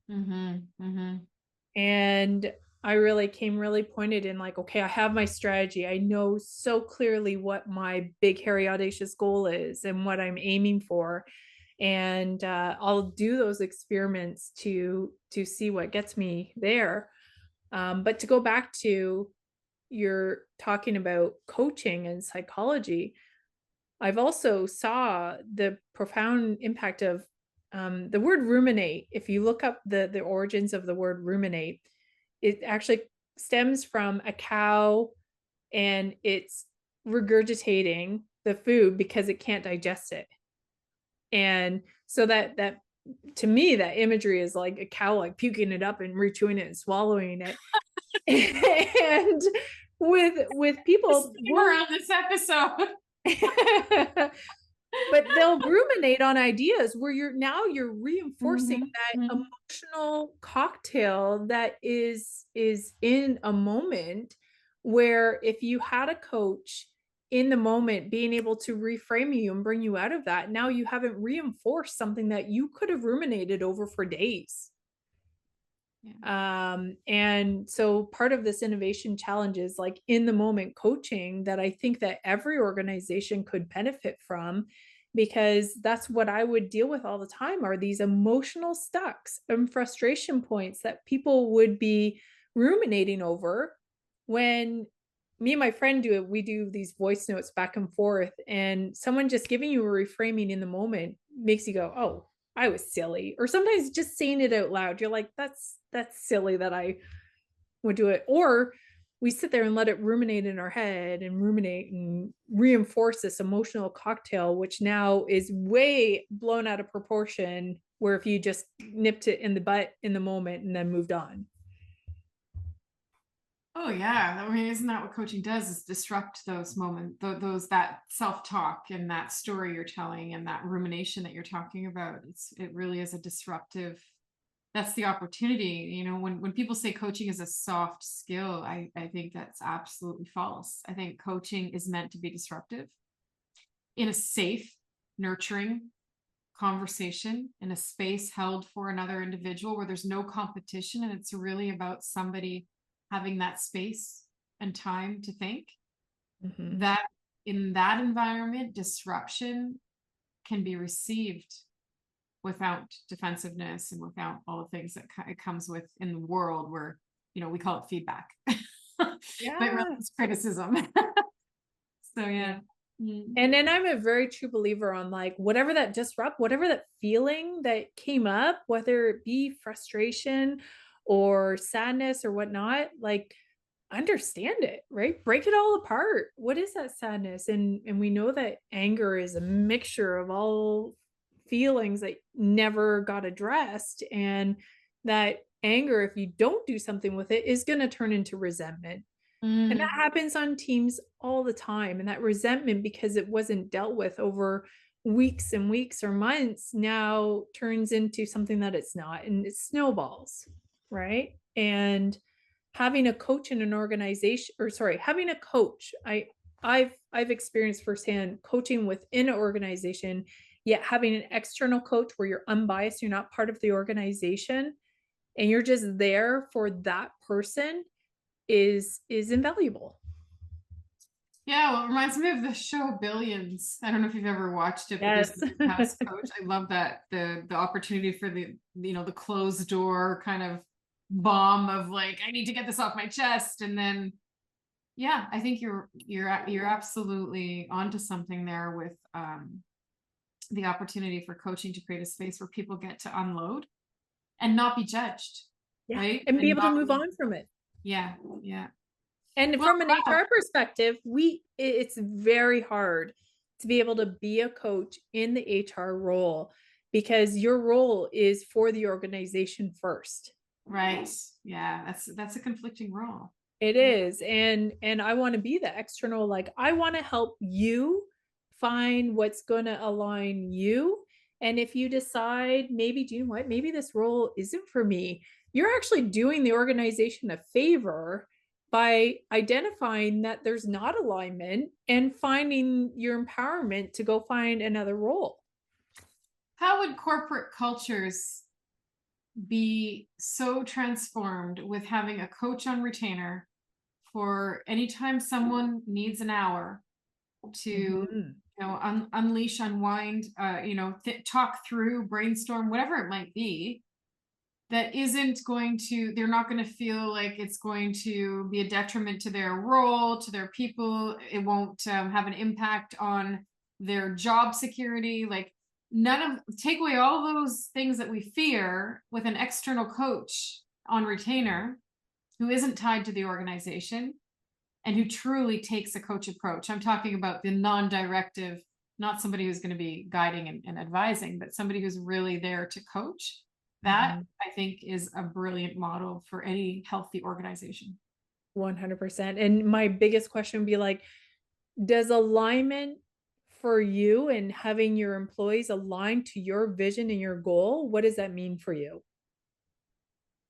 Mhm. Mhm. And I really came really pointed in, like, okay, I have my strategy. I know so clearly what my big, hairy, audacious goal is and what I'm aiming for. And I'll do those experiments to see what gets me there. But to go back to your talking about coaching and psychology, I've also saw the profound impact of the word ruminate. If you look up the origins of the word ruminate, it actually stems from a cow, and it's regurgitating the food because it can't digest it. And so that to me, that imagery is like a cow like puking it up and rechewing it and swallowing it. And with people, Disclaimer we'll on this episode. but they'll ruminate on ideas where you're reinforcing Mhm. that Mhm. emotional cocktail that is in a moment, where if you had a coach in the moment being able to reframe you and bring you out of that, now you haven't reinforced something that you could have ruminated over for days. Yeah. And so part of this innovation challenge is like in the moment coaching that I think that every organization could benefit from, because that's what I would deal with all the time are these emotional stucks and frustration points that people would be ruminating over when me and my friend do it. We do these voice notes back and forth, and someone just giving you a reframing in the moment makes you go, oh, I was silly. Or sometimes just saying it out loud, you're like, that's silly that I would do it. Or we sit there and let it ruminate in our head and ruminate and reinforce this emotional cocktail, which now is way blown out of proportion. Where if you just nipped it in the butt in the moment and then moved on. Oh yeah. I mean, isn't that what coaching does, is disrupt those moments, those, that self-talk and that story you're telling and that rumination that you're talking about. It really is a disruptive, that's the opportunity. When people say coaching is a soft skill, I think that's absolutely false. I think coaching is meant to be disruptive in a safe, nurturing conversation, in a space held for another individual where there's no competition, and it's really about somebody having that space and time to think. That in that environment, disruption can be received without defensiveness and without all the things that it comes with in the world where we call it feedback. But really Yeah. it's criticism. So Yeah. yeah. Mm. And then I'm a very true believer on like whatever that whatever that feeling that came up, whether it be frustration or sadness or whatnot, like understand it, right? Break it all apart. What is that sadness? And we know that anger is a mixture of all feelings that never got addressed. And that anger, if you don't do something with it, is going to turn into resentment. And that Mm. happens on teams all the time. And that resentment, because it wasn't dealt with over weeks and weeks or months, now turns into something that it's not, and it snowballs, right? And having a coach in an organization, or sorry, having a coach, I've experienced firsthand coaching within an organization, yet having an external coach where you're unbiased, you're not part of the organization, and you're just there for that person is invaluable. Yeah, well, it reminds me of the show Billions. I don't know if you've ever watched it, but there's Yes. the past coach. I love that, the opportunity for the closed door kind of bomb of like, I need to get this off my chest. And then yeah, I think you're absolutely onto something there with the opportunity for coaching to create a space where people get to unload and not be judged, Yeah, right? and be And able to not move be, on from it. yeah, yeah. And Well, from an wow. HR perspective, it's very hard to be able to be a coach in the HR role, because your role is for the organization first. Right. Yeah, that's a conflicting role. It Yeah. is. And I want to be the external, like I want to help you find what's going to align you. And if you decide maybe, do you know what, maybe this role isn't for me, you're actually doing the organization a favor by identifying that there's not alignment and finding your empowerment to go find another role. How would corporate cultures be so transformed with having a coach on retainer for anytime someone needs an hour to Mhm. unleash, unwind, talk through, brainstorm, whatever it might be, that isn't going to, they're not going to feel like it's going to be a detriment to their role, to their people. It won't have an impact on their job security. Like, take away all those things that we fear with an external coach on retainer who isn't tied to the organization and who truly takes a coach approach. I'm talking about the non-directive, not somebody who's going to be guiding and advising, but somebody who's really there to coach. That Mhm. I think is a brilliant model for any healthy organization. 100%. And my biggest question would be like, does alignment for you and having your employees aligned to your vision and your goal, what does that mean for you?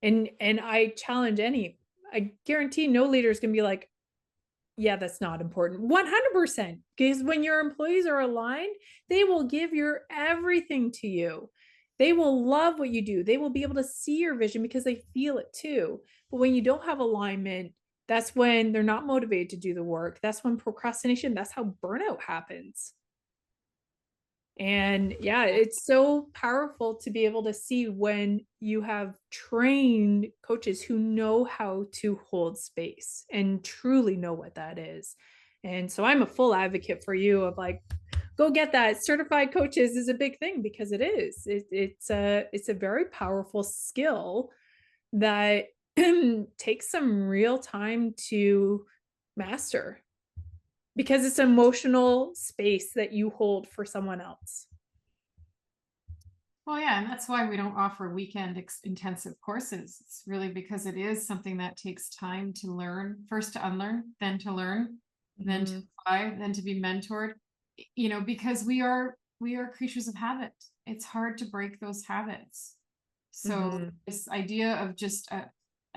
And I challenge any, I guarantee no leader is going to be like, Yeah, that's not important. 100%. Because when your employees are aligned, they will give your everything to you. They will love what you do. They will be able to see your vision because they feel it too. But when you don't have alignment, that's when they're not motivated to do the work. That's when procrastination, that's how burnout happens. And yeah, it's so powerful to be able to see when you have trained coaches who know how to hold space and truly know what that is. And so I'm a full advocate for you of like, go get that. Certified coaches is a big thing because it is. It's a very powerful skill that takes some real time to master because it's emotional space that you hold for someone else. Well, yeah, and that's why we don't offer weekend intensive courses. It's really because it is something that takes time to learn, first to unlearn, then to learn, then to Mhm. apply, then to be mentored. Because we are creatures of habit. It's hard to break those habits. So Mhm. this idea of just a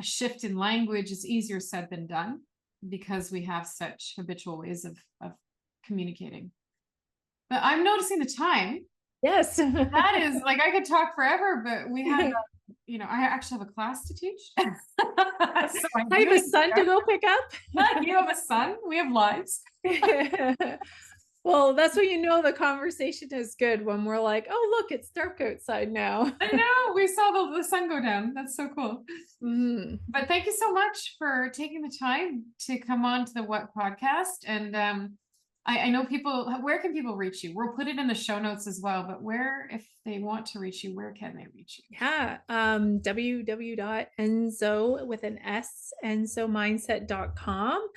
shift in language is easier said than done because we have such habitual ways of communicating. But I'm noticing the time. Yes. That is like I could talk forever, but we have, I actually have a class to teach. So I I do have a need to son to go pick up. go. You have a son. We have lives. Well, that's when you know the conversation is good when we're like, "Oh, look, it's dark outside now." I know we saw the sun go down. That's so cool. Mhm. But thank you so much for taking the time to come on to the What podcast. And I know people, where can people reach you? We'll put it in the show notes as well, but where, if they want to reach you, where can they reach you? Yeah, www.enso with an S, ensomindset.com.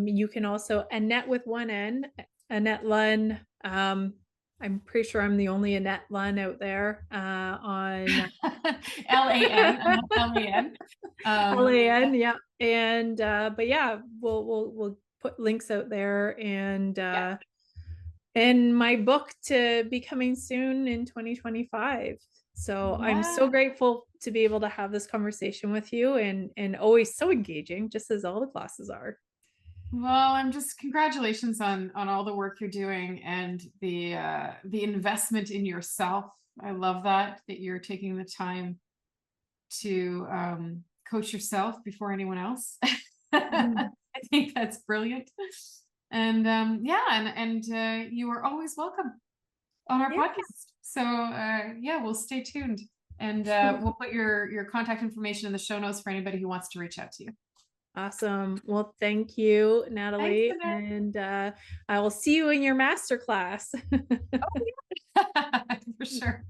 You can also Annette with one N, Annette Lan. I'm pretty sure I'm the only Annette Lan out there on LAN, LAN. LAN, yeah. And but yeah, we'll put links out there Yeah. and my book to be coming soon in 2025. So I'm so Yeah. grateful to be able to have this conversation with you and always so engaging, just as all the classes are. Well, I'm just congratulations on all the work you're doing and the investment in yourself. I love that you're taking the time to coach yourself before anyone else. Mhm. I think that's brilliant. And yeah, and you are always welcome on our Yes. podcast. So yeah, we'll stay tuned, and we'll put your contact information in the show notes for anybody who wants to reach out to you. Awesome. Well, thank you, Thanks, Natalie. Annette. And I will see you in your master class. Oh, yeah. For sure.